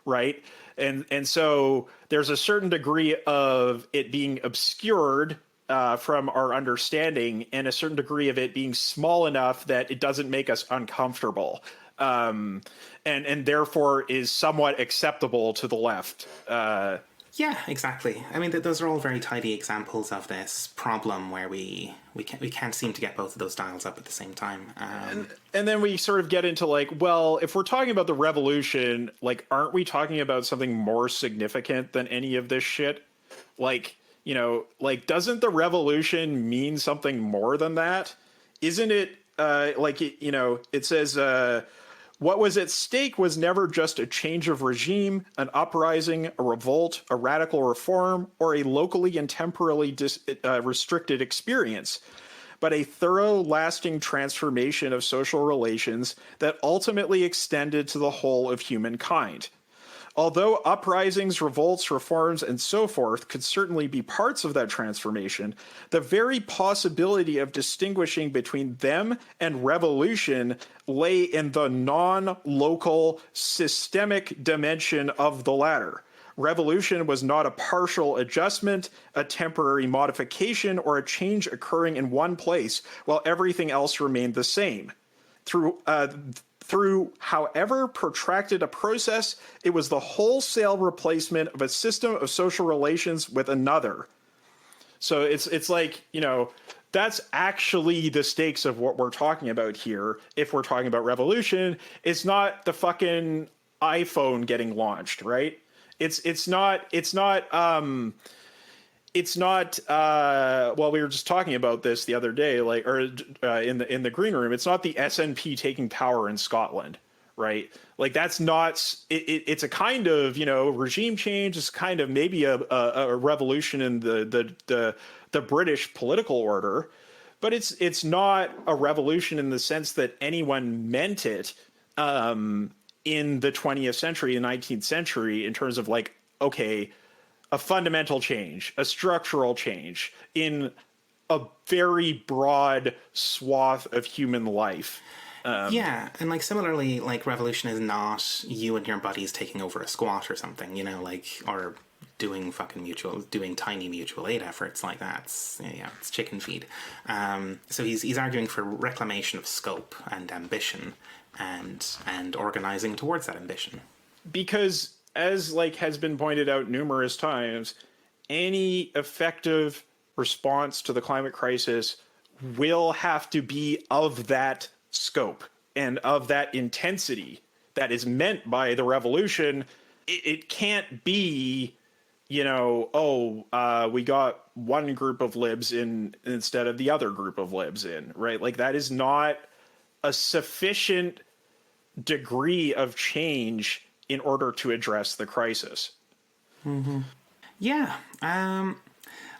right? And so there's a certain degree of it being obscured from our understanding, and a certain degree of it being small enough that it doesn't make us uncomfortable, and therefore is somewhat acceptable to the left. Yeah, exactly. I mean, those are all very tidy examples of this problem where we can't seem to get both of those dials up at the same time. And then we sort of get into like, well, if we're talking about the revolution, like, aren't we talking about something more significant than any of this shit? Like, doesn't the revolution mean something more than that? Isn't it, it says, what was at stake was never just a change of regime, an uprising, a revolt, a radical reform, or a locally and temporally restricted experience, but a thorough, lasting transformation of social relations that ultimately extended to the whole of humankind. Although uprisings, revolts, reforms, and so forth could certainly be parts of that transformation, the very possibility of distinguishing between them and revolution lay in the non-local, systemic dimension of the latter. Revolution was not a partial adjustment, a temporary modification, or a change occurring in one place while everything else remained the same. Through however protracted a process, it was the wholesale replacement of a system of social relations with another. So it's like, that's actually the stakes of what we're talking about here. If we're talking about revolution, it's not the fucking iPhone getting launched, right? It's not well, we were just talking about this the other day, in the green room. It's not the SNP taking power in Scotland, right? Like, that's not it's a kind of regime change. It's kind of maybe a revolution in the British political order, but it's not a revolution in the sense that anyone meant it in the 20th century, the 19th century, in terms of like, okay, a fundamental change, a structural change in a very broad swath of human life. Yeah, and like similarly, like revolution is not you and your buddies taking over a squat or something, or doing tiny mutual aid efforts like that. It's chicken feed. So he's arguing for reclamation of scope and ambition, and organizing towards that ambition. Because, as has been pointed out numerous times, any effective response to the climate crisis will have to be of that scope and of that intensity that is meant by the revolution. It can't be, we got one group of libs in instead of the other group of libs in, right? Like, that is not a sufficient degree of change in order to address the crisis. Yeah.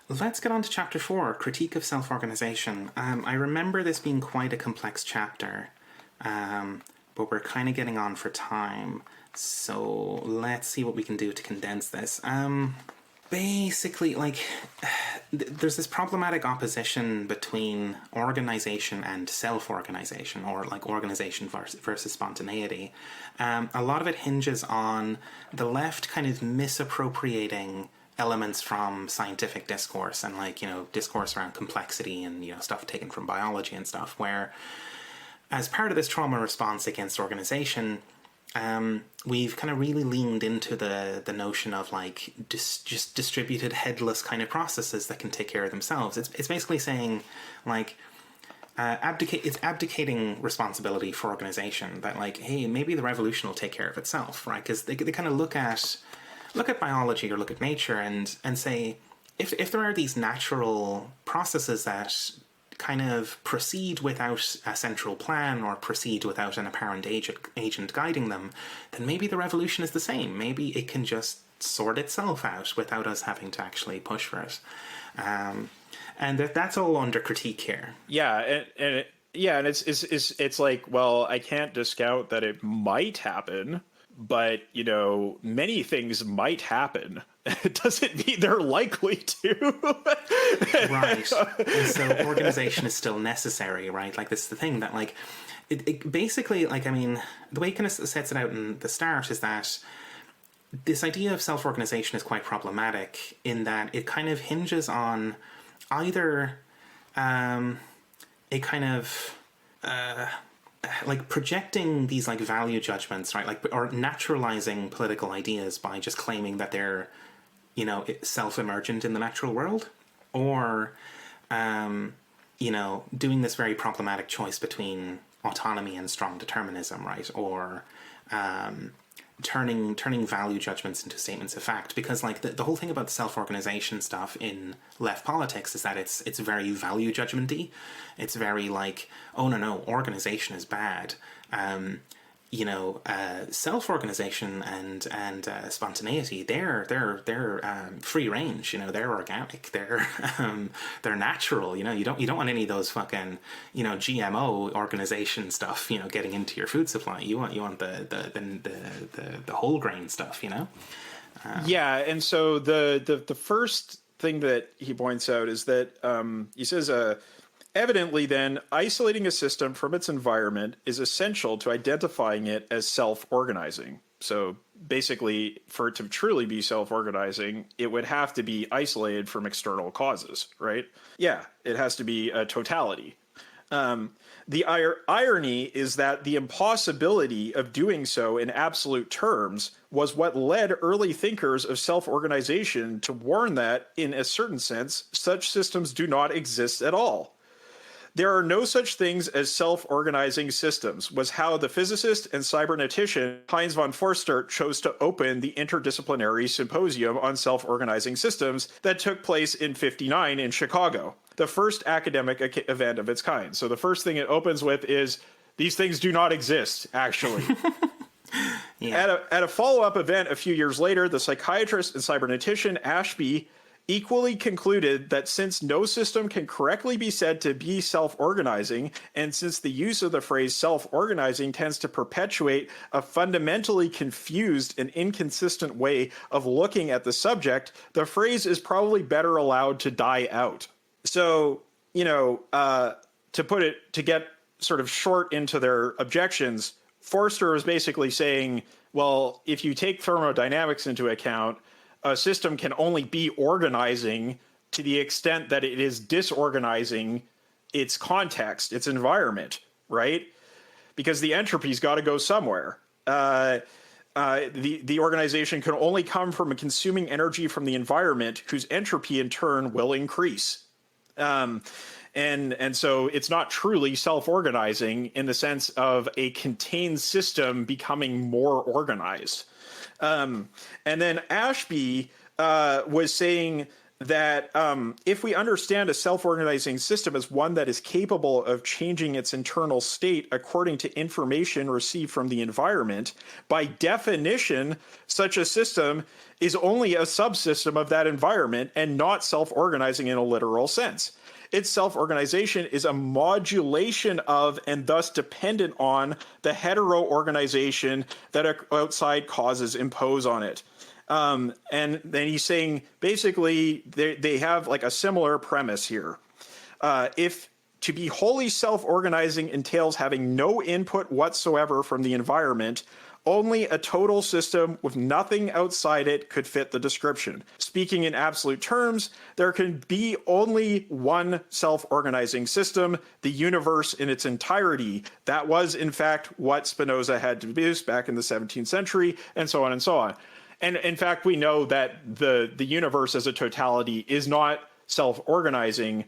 Let's get on to chapter 4, Critique of Self-Organization. I remember this being quite a complex chapter, but we're kind of getting on for time. So let's see what we can do to condense this. Basically, like, there's this problematic opposition between organization and self-organization, or like organization versus spontaneity. A lot of it hinges on the left kind of misappropriating elements from scientific discourse and, like, you know, discourse around complexity and, you know, stuff taken from biology and stuff, where as part of this trauma response against organization, we've kind of really leaned into the notion of, like, just distributed headless kind of processes that can take care of themselves. It's basically saying, like, it's abdicating responsibility for organization, that, like, hey, maybe the revolution will take care of itself, right? Because they kind of look at biology or look at nature and say, if there are these natural processes that kind of proceed without a central plan or proceed without an apparent agent guiding them, then maybe the revolution is the same. Maybe it can just sort itself out without us having to actually push for it. And that's all under critique here. Yeah, and it's like, well, I can't discount that it might happen, but, you know, many things might hain. It doesn't mean they're likely to. Right. And so organization is still necessary, right? Like, this is the thing that, like, it basically, like, I mean, the way it kind of sets it out in the start is that this idea of self-organization is quite problematic in that it kind of hinges on either a kind of like projecting these, like, value judgments, right? Like, or naturalizing political ideas by just claiming that they're, you know, self-emergent in the natural world, or you know, doing this very problematic choice between autonomy and strong determinism, right? Or turning value judgments into statements of fact, because, like, the whole thing about self-organization stuff in left politics is that it's very value judgmenty. It's very like, oh no, organization is bad. You know, self-organization and spontaneity, they're free range. You know, they're organic. They're natural. You know, you don't want any of those fucking, you know, GMO organization stuff, you know, getting into your food supply. You want the whole grain stuff. You know. Yeah, and so the first thing that he points out is that he says, evidently, then, isolating a system from its environment is essential to identifying it as self-organizing. So basically, for it to truly be self-organizing, it would have to be isolated from external causes, right? Yeah, it has to be a totality. The irony is that the impossibility of doing so in absolute terms was what led early thinkers of self-organization to warn that, in a certain sense, such systems do not exist at all. There are no such things as self-organizing systems, was how the physicist and cybernetician Heinz von Forster chose to open the interdisciplinary symposium on self-organizing systems that took place in '59 in Chicago, the first academic event of its kind. So the first thing it opens with is, these things do not exist, actually. Yeah. At a follow-up event a few years later, the psychiatrist and cybernetician Ashby equally concluded that since no system can correctly be said to be self-organizing, and since the use of the phrase self-organizing tends to perpetuate a fundamentally confused and inconsistent way of looking at the subject, the phrase is probably better allowed to die out. So, you know, to get sort of short into their objections, Forster was basically saying, well, if you take thermodynamics into account, a system can only be organizing to the extent that it is disorganizing its context, its environment, right? Because the entropy's got to go somewhere. The organization can only come from a consuming energy from the environment, whose entropy in turn will increase. And so it's not truly self-organizing in the sense of a contained system becoming more organized. And then Ashby was saying that if we understand a self-organizing system as one that is capable of changing its internal state according to information received from the environment, by definition, such a system is only a subsystem of that environment and not self-organizing in a literal sense. Its self-organization is a modulation of and thus dependent on the hetero-organization that outside causes impose on it. And then he's saying basically they have like a similar premise here. If to be wholly self-organizing entails having no input whatsoever from the environment, only a total system with nothing outside it could fit the description. Speaking in absolute terms, there can be only one self-organizing system, the universe in its entirety. That was, in fact, what Spinoza had deduced back in the 17th century, and so on and so on. And in fact, we know that the universe as a totality is not self-organizing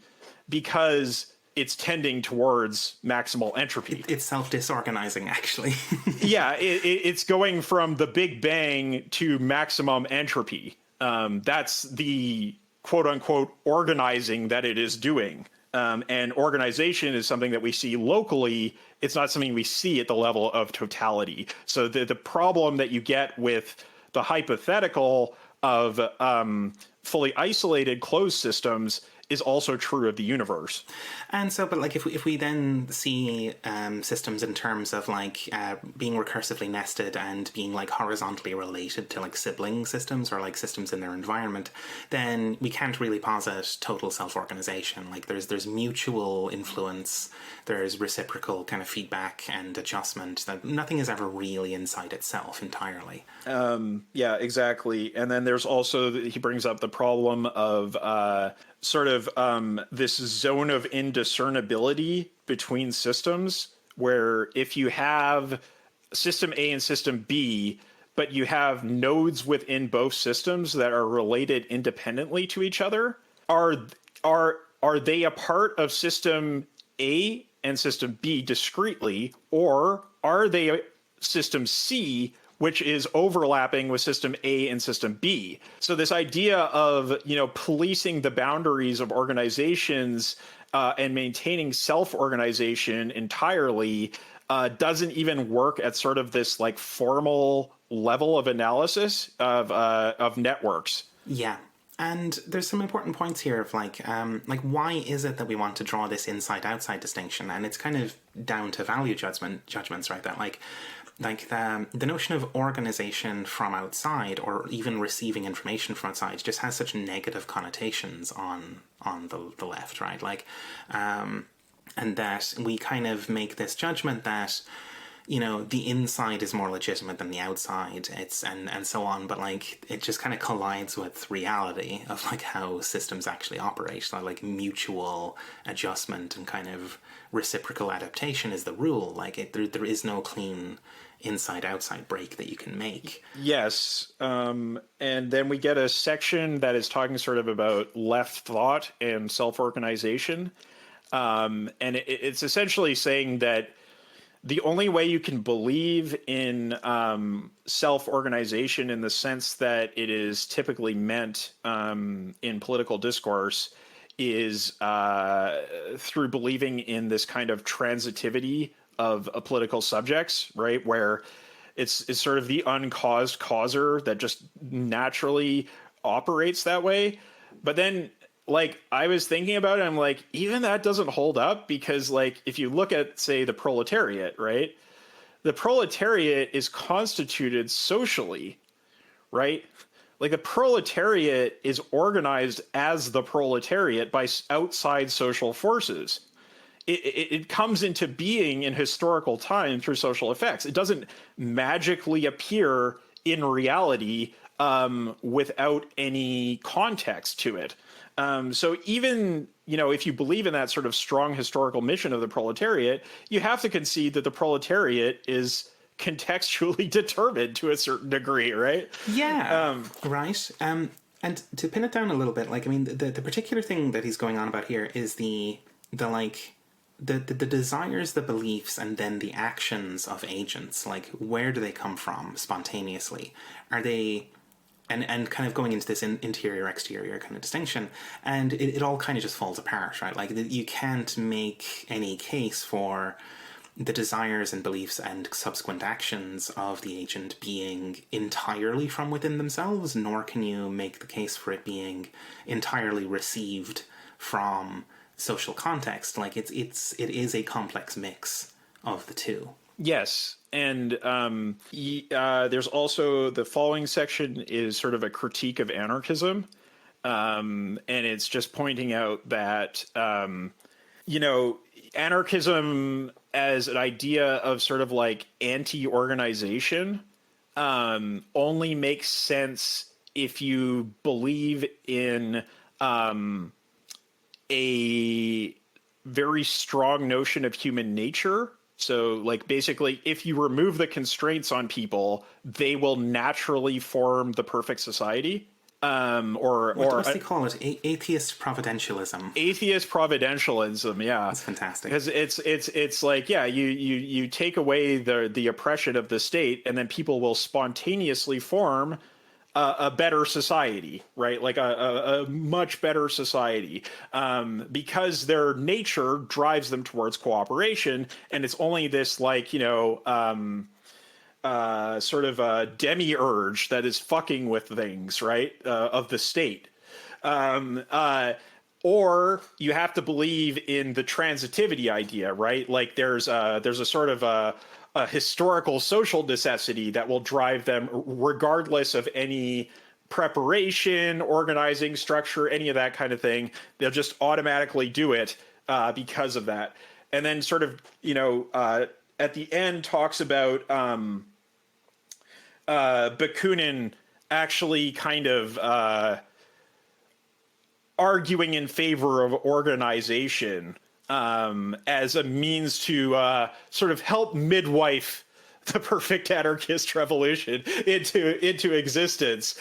because it's tending towards maximal entropy. It's self-disorganizing, actually. Yeah, it's going from the Big Bang to maximum entropy. That's the quote-unquote organizing that it is doing. And organization is something that we see locally. It's not something we see at the level of totality. So the problem that you get with the hypothetical of fully isolated closed systems is also true of the universe. And so, but like if we then see systems in terms of like being recursively nested and being like horizontally related to like sibling systems or like systems in their environment, then we can't really posit total self-organization. Like there's mutual influence, there's reciprocal kind of feedback and adjustment. That nothing is ever really inside itself entirely. Yeah, exactly. And then there's also, he brings up the problem of this zone of indiscernibility between systems, where if you have system A and system B, but you have nodes within both systems that are related independently to each other, are they a part of system A and system B discretely, or are they system C, which is overlapping with system A and system B? So this idea of, policing the boundaries of organizations and maintaining self-organization entirely doesn't even work at sort of this like formal level of analysis of networks. Yeah. And there's some important points here of like why is it that we want to draw this inside-outside distinction? And it's kind of down to value judgments, right? That like the notion of organization from outside or even receiving information from outside just has such negative connotations on the left, right? Like, and that we kind of make this judgment that, the inside is more legitimate than the outside. It's and so on, but like it just kind of collides with reality of like how systems actually operate. So like mutual adjustment and kind of reciprocal adaptation is the rule. Like there is no clean inside-outside break that you can make. Yes. And then we get a section that is talking sort of about left thought and self-organization. And it's essentially saying that the only way you can believe in self-organization in the sense that it is typically meant in political discourse is through believing in this kind of transitivity of political subjects, right? Where it's sort of the uncaused causer that just naturally operates that way. But then, like, I was thinking about it, I'm like, even that doesn't hold up, because, like, if you look at, say, the proletariat, right? The proletariat is constituted socially, right? Like, the proletariat is organized as the proletariat by outside social forces. It comes into being in historical time through social effects. It doesn't magically appear in reality without any context to it. So even, if you believe in that sort of strong historical mission of the proletariat, you have to concede that the proletariat is contextually determined to a certain degree, right? Yeah, right. And to pin it down a little bit, like, I mean, the particular thing that he's going on about here is the desires, the beliefs, and then the actions of agents. Like, where do they come from spontaneously? Are they and kind of going into this interior exterior kind of distinction, and it all kind of just falls apart, right? Like you can't make any case for the desires and beliefs and subsequent actions of the agent being entirely from within themselves, nor can you make the case for it being entirely received from social context. Like it is a complex mix of the two. Yes. And there's also the following section is sort of a critique of anarchism. And it's just pointing out that, anarchism as an idea of sort of like anti-organization only makes sense if you believe in a very strong notion of human nature. So, like, basically, if you remove the constraints on people, they will naturally form the perfect society. What's they call it? Atheist providentialism. Atheist providentialism, yeah, that's fantastic. Because it's like, yeah, you take away the oppression of the state, and then people will spontaneously form a better society, right? Like a much better society, because their nature drives them towards cooperation, and it's only this like sort of a demiurge that is fucking with things, right? Of the state. Or you have to believe in the transitivity idea, right? Like there's a sort of a historical social necessity that will drive them regardless of any preparation, organizing structure, any of that kind of thing. They'll just automatically do it because of that. And then sort of, at the end talks about Bakunin actually kind of arguing in favor of organization as a means to sort of help midwife the perfect anarchist revolution into existence,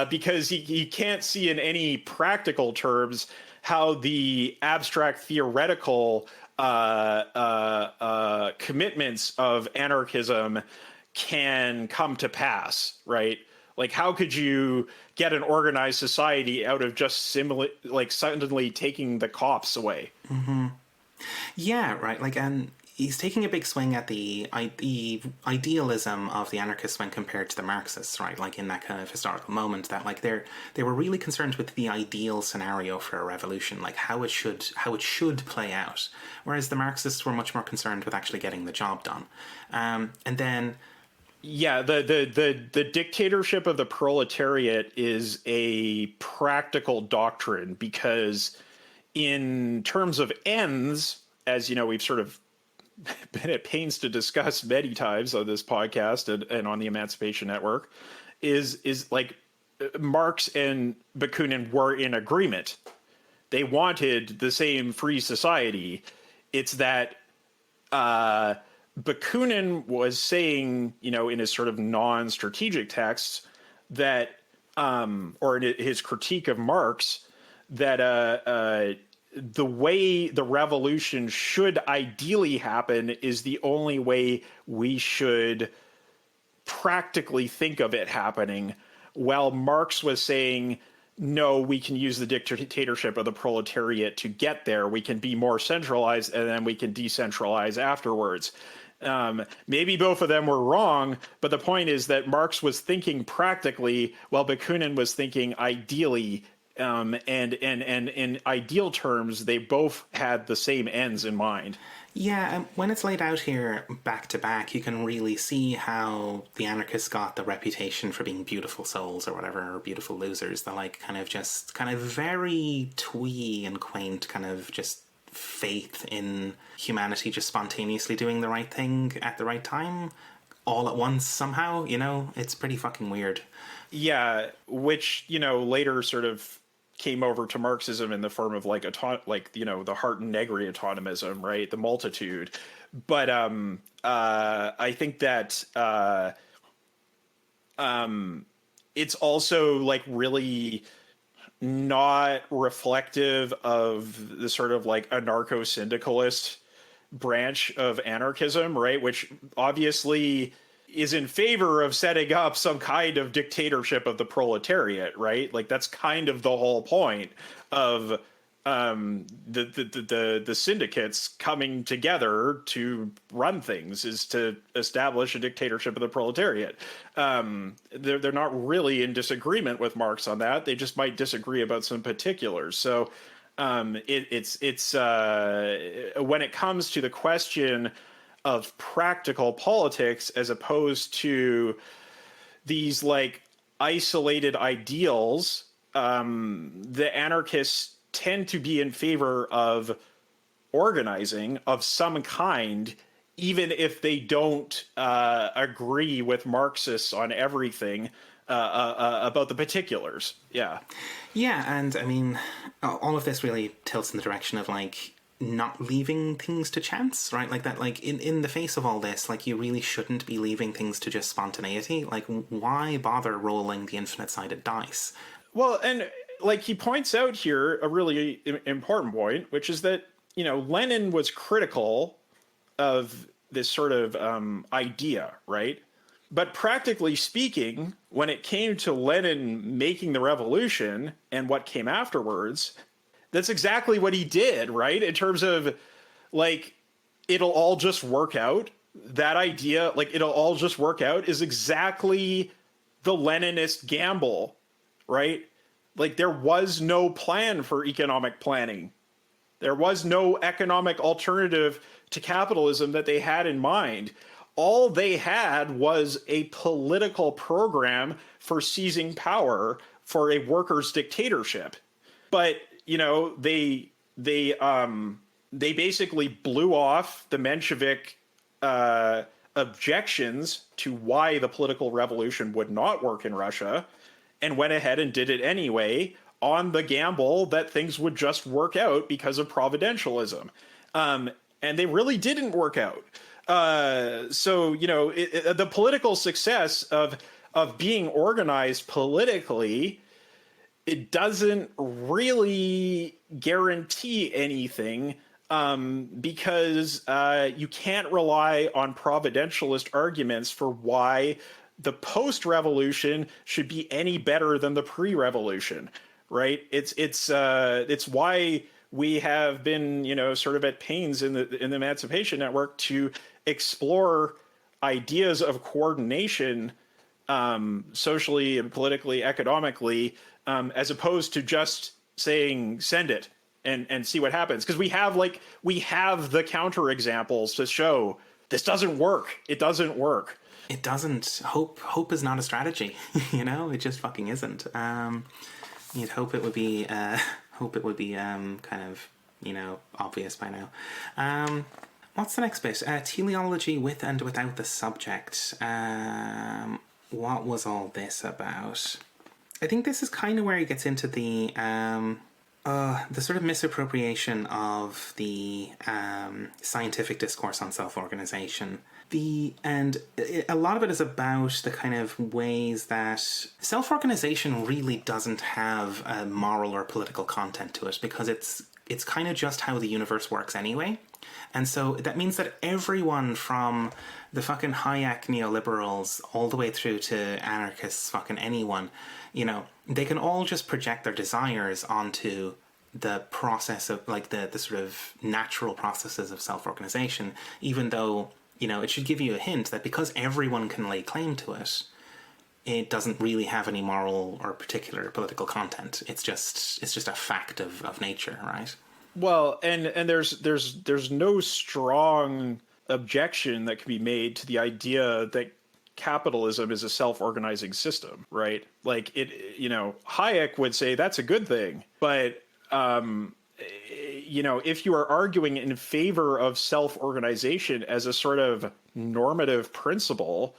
because he can't see in any practical terms how the abstract theoretical commitments of anarchism can come to pass, right? Like, how could you get an organized society out of just suddenly taking the cops away? Mm-hmm. Yeah, right. Like, and he's taking a big swing at the idealism of the anarchists when compared to the Marxists, right? Like in that kind of historical moment, that like they were really concerned with the ideal scenario for a revolution, like how it should play out, whereas the Marxists were much more concerned with actually getting the job done, and then. Yeah, the dictatorship of the proletariat is a practical doctrine because, in terms of ends, as you know, we've sort of been at pains to discuss many times on this podcast and on the Emancipation Network, is like Marx and Bakunin were in agreement. They wanted the same free society. It's that Bakunin was saying, in his sort of non-strategic texts that, or in his critique of Marx, that the way the revolution should ideally happen is the only way we should practically think of it happening, while Marx was saying, no, we can use the dictatorship of the proletariat to get there. We can be more centralized, and then we can decentralize afterwards. Maybe both of them were wrong, but the point is that Marx was thinking practically while Bakunin was thinking ideally, and in ideal terms, they both had the same ends in mind. Yeah, when it's laid out here back to back, you can really see how the anarchists got the reputation for being beautiful souls or whatever, or beautiful losers. They're like kind of very twee and quaint, kind of just faith in humanity just spontaneously doing the right thing at the right time all at once somehow, it's pretty fucking weird. Yeah, which, later sort of came over to Marxism in the form of the Hart and Negri autonomism, right? The multitude. But I think that it's also like really not reflective of the sort of like anarcho-syndicalist branch of anarchism, right? Which obviously is in favor of setting up some kind of dictatorship of the proletariat, right? Like that's kind of the whole point of the syndicates coming together to run things, is to establish a dictatorship of the proletariat. They're not really in disagreement with Marx on that. They just might disagree about some particulars. So it's when it comes to the question of practical politics as opposed to these like isolated ideals, the anarchists tend to be in favor of organizing of some kind, even if they don't agree with Marxists on everything about the particulars. Yeah. Yeah, and I mean, all of this really tilts in the direction of like not leaving things to chance, right? Like that, like in the face of all this, like you really shouldn't be leaving things to just spontaneity. Like, why bother rolling the infinite-sided dice? Well, and like he points out here a really important point, which is that, you know, Lenin was critical of this sort of idea, right? But practically speaking, when it came to Lenin making the revolution and what came afterwards, that's exactly what he did, right? In terms of like, it'll all just work out. That idea, like, it'll all just work out, is exactly the Leninist gamble, right? Like, there was no plan for economic planning. There was no economic alternative to capitalism that they had in mind. All they had was a political program for seizing power for a workers' dictatorship. But, you know, they basically blew off the Menshevik objections to why the political revolution would not work in Russia, and went ahead and did it anyway on the gamble that things would just work out because of providentialism. And they really didn't work out. So, you know, the political success of being organized politically, it doesn't really guarantee anything, because you can't rely on providentialist arguments for why the post-revolution should be any better than the pre-revolution, right? It's why we have been, you know, sort of at pains in the Emancipation Network to explore ideas of coordination, socially and politically, economically, as opposed to just saying send it and see what happens. Because we have the counterexamples to show this doesn't work. It doesn't work. It doesn't. Hope is not a strategy. You know, it just fucking isn't. You'd hope it would be kind of, you know, obvious by now. What's the next bit? Teleology with and without the subject. What was all this about? I think this is kind of where he gets into the sort of misappropriation of the scientific discourse on self-organization. And a lot of it is about the kind of ways that self-organization really doesn't have a moral or political content to it, because it's kind of just how the universe works anyway. And so that means that everyone from the fucking Hayek neoliberals all the way through to anarchists, fucking anyone, you know, they can all just project their desires onto the process of, like, the sort of natural processes of self-organization, even though, you know, it should give you a hint that because everyone can lay claim to it, it doesn't really have any moral or particular political content. It's just a fact of nature, right? Well, and there's no strong objection that can be made to the idea that capitalism is a self-organizing system, right? Like, it, you know, Hayek would say that's a good thing, but you know, if you are arguing in favor of self-organization as a sort of normative principle,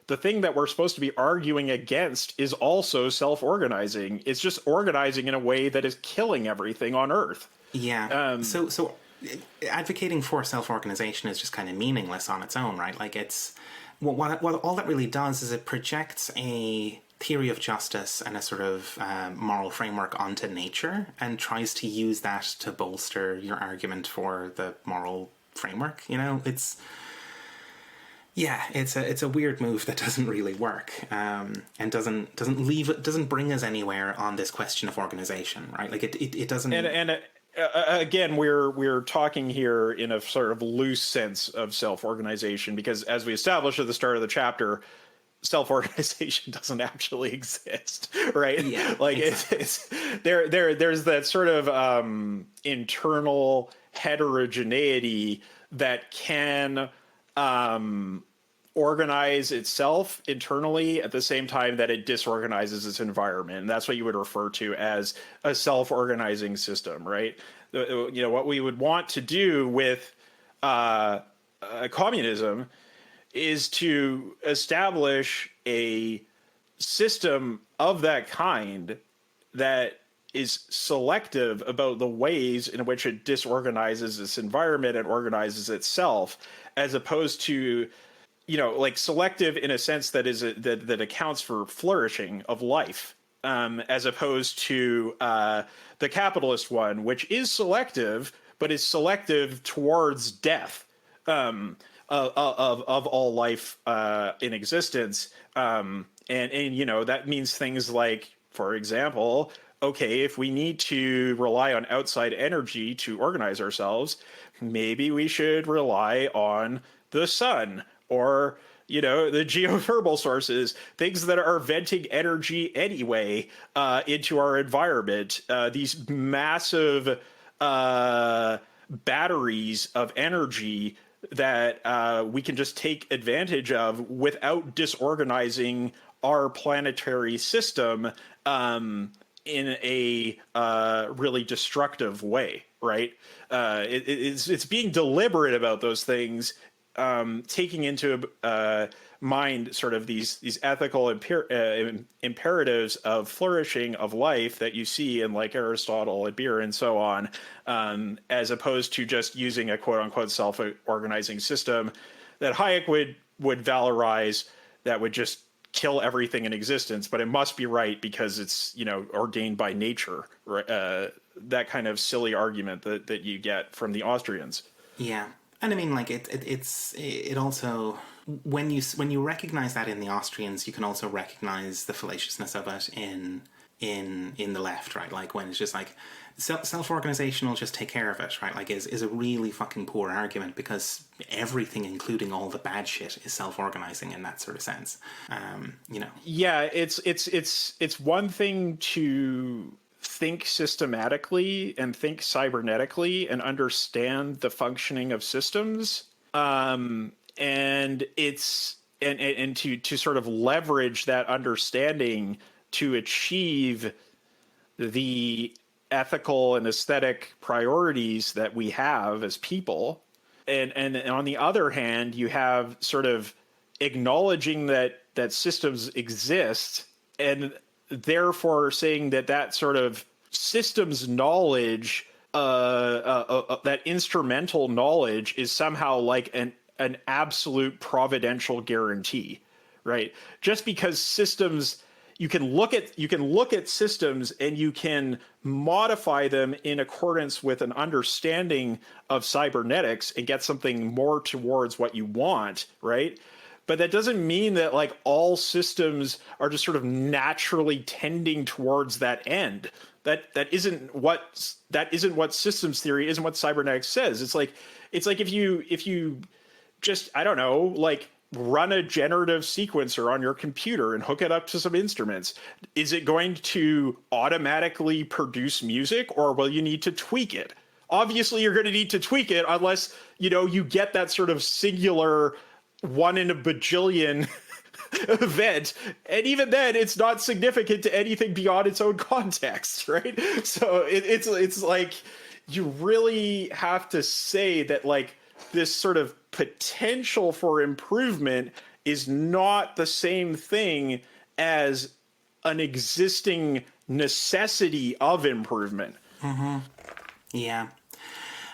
the thing that we're supposed to be arguing against is also self-organizing. It's just organizing in a way that is killing everything on Earth. Yeah. So advocating for self-organization is just kind of meaningless on its own, right? Like, it's what all that really does is it projects a theory of justice and a sort of moral framework onto nature and tries to use that to bolster your argument for the moral framework. You know, Yeah, it's a weird move that doesn't really work, and doesn't bring us anywhere on this question of organization, right? Like it doesn't. And again, we're talking here in a sort of loose sense of self-organization, because as we established at the start of the chapter, self-organization doesn't actually exist, right? Yeah, Like exactly. it's there's that sort of internal heterogeneity that can organize itself internally at the same time that it disorganizes its environment. And that's what you would refer to as a self-organizing system, right? You know, what we would want to do with communism is to establish a system of that kind that is selective about the ways in which it disorganizes its environment and organizes itself, as opposed to, you know, like selective in a sense that that accounts for flourishing of life, as opposed to the capitalist one, which is selective, but is selective towards death of all life in existence. And you know, that means things like, for example, okay, if we need to rely on outside energy to organize ourselves, maybe we should rely on the sun, or, you know, the geothermal sources, things that are venting energy anyway into our environment. These massive batteries of energy that we can just take advantage of without disorganizing our planetary system in a really destructive way, right? It's being deliberate about those things, taking into mind sort of these ethical imperatives of flourishing of life that you see in like Aristotle and Beer and so on, as opposed to just using a quote unquote self-organizing system that Hayek would valorize, that would just kill everything in existence, but it must be right because it's, you know, ordained by nature. That kind of silly argument that you get from the Austrians. Yeah, and I mean, like it also, when you recognize that in the Austrians, you can also recognize the fallaciousness of it in the left, right? Like when it's just like self-organization will just take care of it, right? Like is a really fucking poor argument, because everything, including all the bad shit, is self-organizing in that sort of sense. You know. Yeah, it's one thing to think systematically and think cybernetically and understand the functioning of systems, and it's and to sort of leverage that understanding to achieve the ethical and aesthetic priorities that we have as people. And on the other hand, you have sort of acknowledging that systems exist, and therefore saying that sort of systems knowledge, that instrumental knowledge, is somehow like an absolute providential guarantee, right? Just because systems, you can look at systems and you can modify them in accordance with an understanding of cybernetics and get something more towards what you want, right? But that doesn't mean that like all systems are just sort of naturally tending towards that end. That isn't what systems theory, isn't what cybernetics says. It's like if you just, I don't know, like run a generative sequencer on your computer and hook it up to some instruments. Is it going to automatically produce music, or will you need to tweak it? Obviously, you're going to need to tweak it unless, you know, you get that sort of singular one in a bajillion event. And even then, it's not significant to anything beyond its own context, right? So it's like, you really have to say that like this sort of potential for improvement is not the same thing as an existing necessity of improvement. Yeah.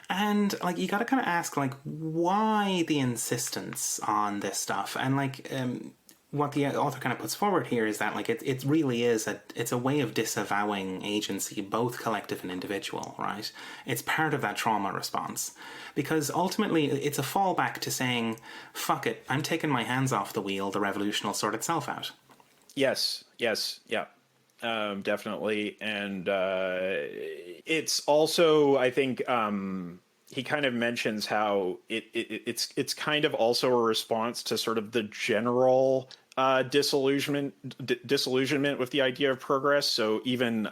And like you got to kind of ask like why the insistence on this stuff, and like what the author kind of puts forward here is that like it really is it's a way of disavowing agency, both collective and individual, right? It's part of that trauma response, because ultimately it's a fallback to saying, fuck it, I'm taking my hands off the wheel, the revolution will sort itself out. Yes, yeah, definitely. And it's also, I think, he kind of mentions how it's kind of also a response to sort of the general disillusionment with the idea of progress. So even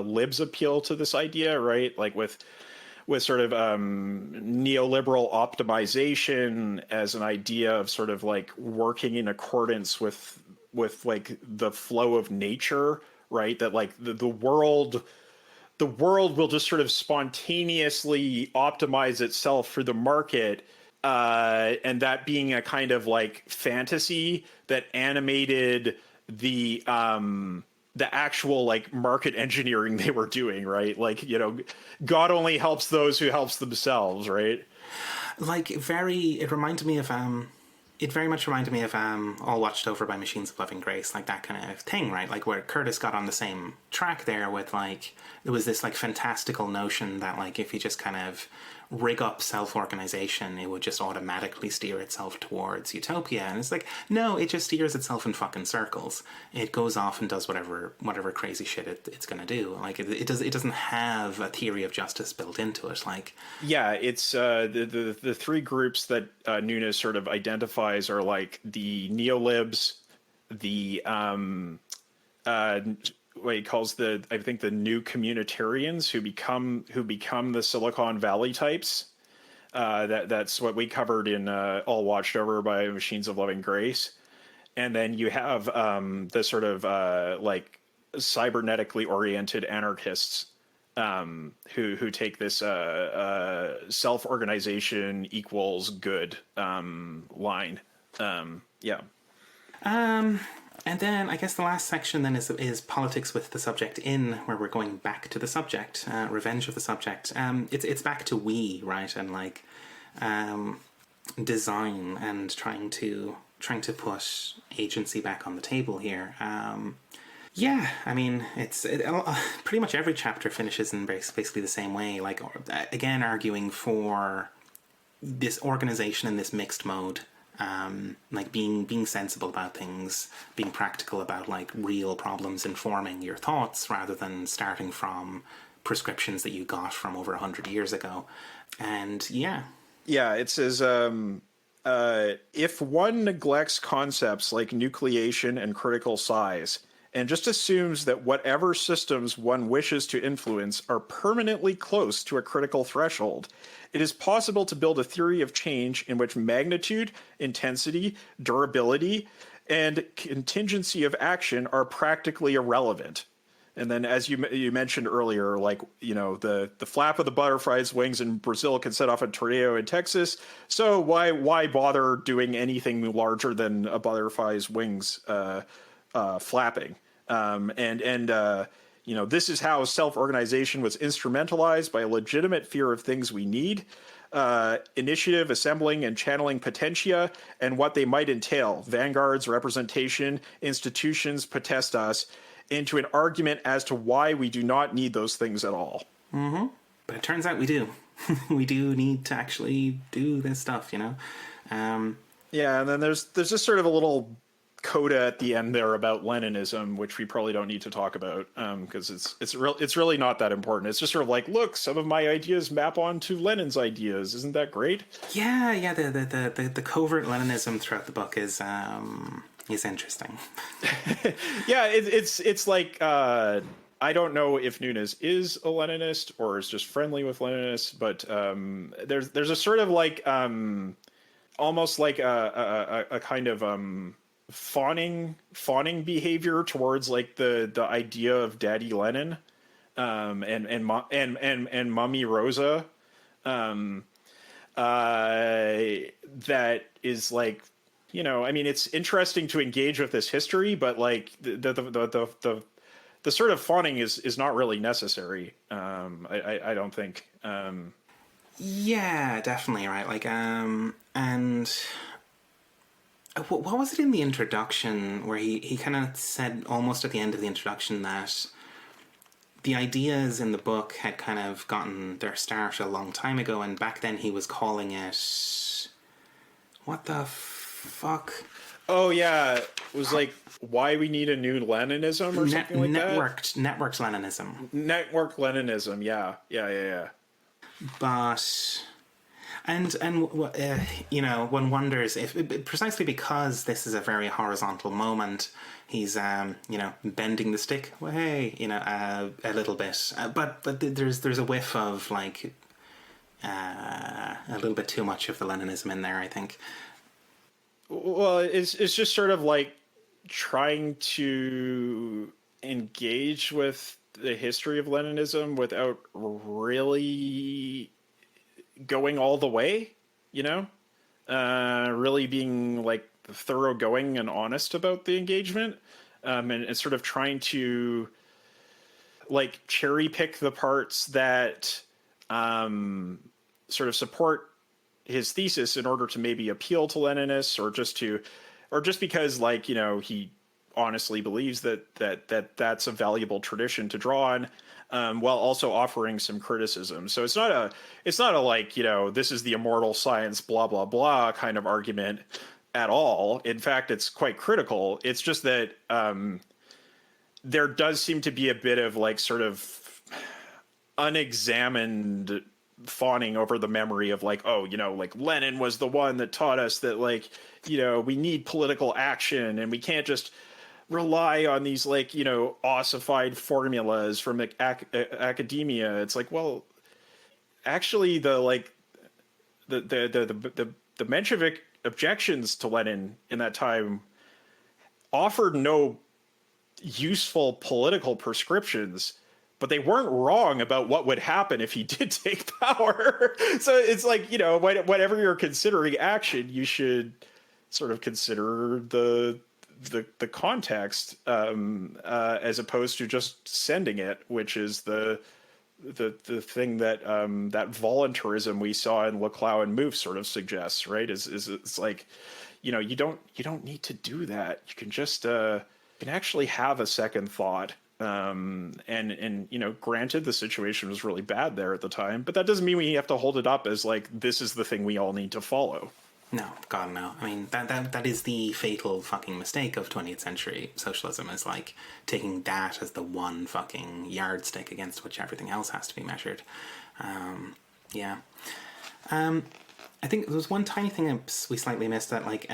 libs appeal to this idea, right? Like with sort of neoliberal optimization as an idea of sort of like working in accordance with like the flow of nature, right? That like the world will just sort of spontaneously optimize itself for the market, and that being a kind of like fantasy that animated the actual like market engineering they were doing, right? Like, you know, God only helps those who helps themselves, right? Like it reminded me of it very much reminded me of All Watched Over by Machines of Loving Grace, like that kind of thing, right? Like where Curtis got on the same track there with like, there was this like fantastical notion that like if you just kind of rig up self-organization, it would just automatically steer itself towards utopia. And it's like, no, it just steers itself in fucking circles. It goes off and does whatever crazy shit it's gonna do. Like it doesn't have a theory of justice built into it. Like, yeah, it's the three groups that Nunes sort of identifies are like the neolibs, the what he calls I think the new communitarians who become the Silicon Valley types. That's what we covered in All Watched Over by Machines of Loving Grace. And then you have the sort of like cybernetically oriented anarchists who take this self-organization equals good line. Yeah. And then I guess the last section then is politics with the subject in, where we're going back to the subject, revenge of the subject. It's back to we, right, and like design and trying to put agency back on the table here. Yeah, I mean, pretty much every chapter finishes in basically the same way. Like, again, arguing for this organization in this mixed mode, like being sensible about things, being practical about like real problems informing your thoughts rather than starting from prescriptions that you got from over 100 years ago. And yeah, it says if one neglects concepts like nucleation and critical size, and just assumes that whatever systems one wishes to influence are permanently close to a critical threshold, it is possible to build a theory of change in which magnitude, intensity, durability, and contingency of action are practically irrelevant. And then, as you mentioned earlier, like, you know, the flap of the butterfly's wings in Brazil can set off a tornado in Texas. So why bother doing anything larger than a butterfly's wings flapping? You know, this is how self-organization was instrumentalized by a legitimate fear of things we need, initiative, assembling, and channeling potentia, and what they might entail, vanguards, representation, institutions, potestas, into an argument as to why we do not need those things at all. Mm-hmm. But it turns out we do. We do need to actually do this stuff, you know? Yeah, and then there's just sort of a little coda at the end there about Leninism, which we probably don't need to talk about because it's really not that important. It's just sort of like, look, some of my ideas map onto Lenin's ideas. Isn't that great? Yeah. The covert Leninism throughout the book is interesting. Yeah, it's like I don't know if Nunes is a Leninist or is just friendly with Leninists, but there's a sort of like almost like a kind of fawning behavior towards like the idea of Daddy Lenin and Mummy Rosa that is like, you know, I mean, it's interesting to engage with this history, but like the sort of fawning is not really necessary. I don't think. Yeah, definitely, right. Like, and What was it in the introduction where he kind of said almost at the end of the introduction that the ideas in the book had kind of gotten their start a long time ago, and back then he was calling it, what the fuck? Oh yeah, it was like why we need a new Leninism or something like Networked Leninism. that. Network Leninism, yeah. But you know, one wonders if precisely because this is a very horizontal moment, he's you know, bending the stick. Well, hey, you know, a little bit, but there's a whiff of like a little bit too much of the Leninism in there, I think. Well, it's just sort of like trying to engage with the history of Leninism without really going all the way, you know? Really being like thoroughgoing and honest about the engagement, and sort of trying to like cherry pick the parts that sort of support his thesis in order to maybe appeal to Leninists, or just because, like, you know, he honestly believes that's a valuable tradition to draw on, while also offering some criticism. So it's not a like, you know, this is the immortal science blah blah blah kind of argument at all. In fact, it's quite critical. It's just that there does seem to be a bit of like sort of unexamined fawning over the memory of like, oh, you know, like Lenin was the one that taught us that, like, you know, we need political action and we can't just rely on these, like, you know, ossified formulas from academia. It's like, well, actually the Menshevik objections to Lenin in that time offered no useful political prescriptions, but they weren't wrong about what would happen if he did take power. So it's like, you know, whenever you're considering action, you should sort of consider the context, as opposed to just sending it, which is the thing that that voluntarism we saw in Laclau and Mouffe sort of suggests, right? Is it's like, you know, you don't need to do that. You can just can actually have a second thought. And you know, granted, the situation was really bad there at the time, but that doesn't mean we have to hold it up as like this is the thing we all need to follow. No, God, no. I mean, that is the fatal fucking mistake of 20th century socialism, is like taking that as the one fucking yardstick against which everything else has to be measured. Yeah. I think there was one tiny thing we slightly missed, that like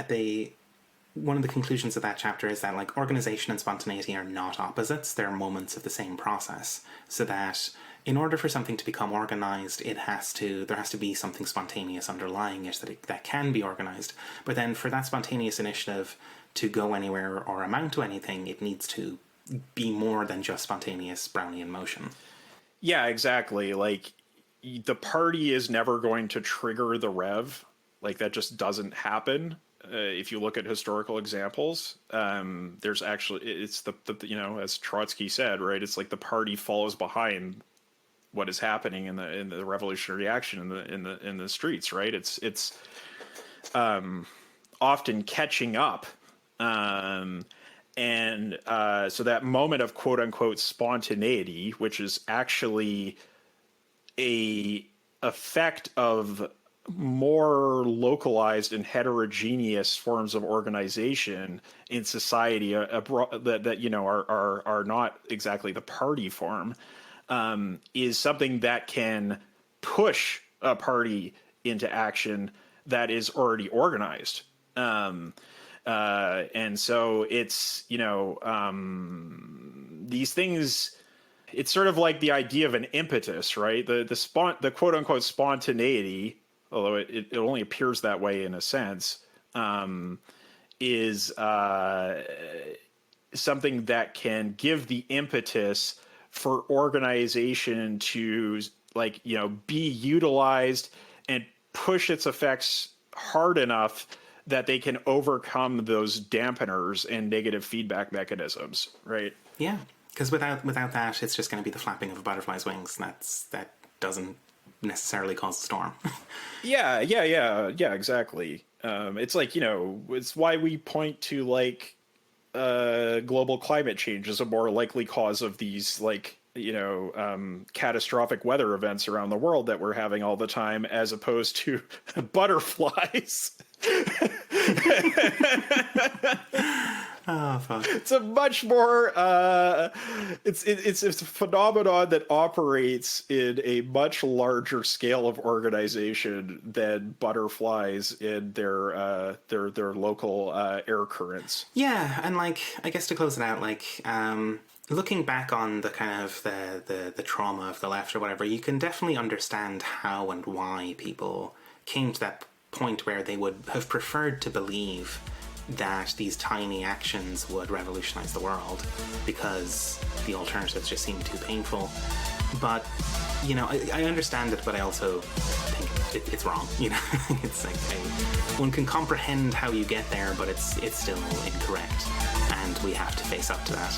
one of the conclusions of that chapter is that like organization and spontaneity are not opposites, they're moments of the same process. So that in order for something to become organized, there has to be something spontaneous underlying it that can be organized. But then for that spontaneous initiative to go anywhere or amount to anything, it needs to be more than just spontaneous Brownian motion. Yeah, exactly. Like, the party is never going to trigger the rev. Like, that just doesn't happen. If you look at historical examples, there's actually, it's the you know, as Trotsky said, right? It's like the party follows behind what is happening in the revolutionary action in the streets, right? It's often catching up, so that moment of quote unquote spontaneity, which is actually a effect of more localized and heterogeneous forms of organization in society, that you know are not exactly the party form, is something that can push a party into action that is already organized. And so it's, you know, these things, it's sort of like the idea of an impetus, right? The quote unquote spontaneity, although it only appears that way in a sense, is something that can give the impetus for organization to, like, you know, be utilized and push its effects hard enough that they can overcome those dampeners and negative feedback mechanisms, right? Yeah, because without that, it's just going to be the flapping of a butterfly's wings, and that doesn't necessarily cause a storm. Yeah, exactly. It's like, it's why we point to like global climate change as a more likely cause of these like catastrophic weather events around the world that we're having all the time, as opposed to butterflies. Oh, fuck. It's a much more it's a phenomenon that operates in a much larger scale of organization than butterflies in their local air currents. Yeah, and like, I guess to close it out, like, looking back on the kind of the trauma of the left or whatever, you can definitely understand how and why people came to that point where they would have preferred to believe that these tiny actions would revolutionize the world, because the alternatives just seem too painful. But, I understand it, but I also think it's wrong, It's like, one can comprehend how you get there, but it's still incorrect, and we have to face up to that.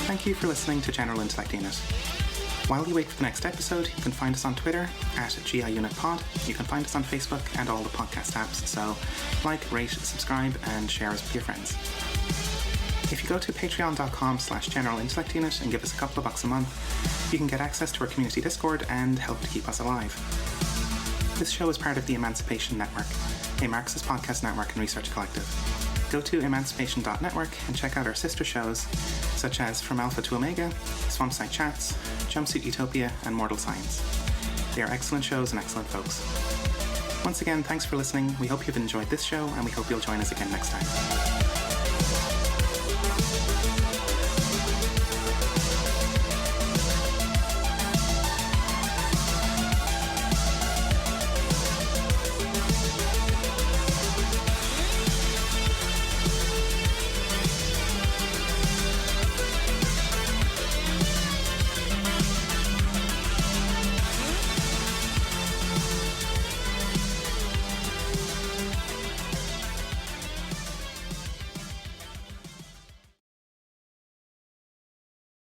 Thank you for listening to General Intellect Unit. While you wait for the next episode, you can find us on Twitter at GIUnitPod. You can find us on Facebook and all the podcast apps, so like, rate, subscribe, and share us with your friends. If you go to patreon.com/General Intellect Unit and give us a couple of bucks a month, you can get access to our community Discord and help to keep us alive. This show is part of the Emancipation Network, a Marxist podcast network and research collective. Go to emancipation.network and check out our sister shows, such as From Alpha to Omega, Swampside Chats, Jumpsuit Utopia, and Mortal Science. They are excellent shows and excellent folks. Once again, thanks for listening. We hope you've enjoyed this show, and we hope you'll join us again next time.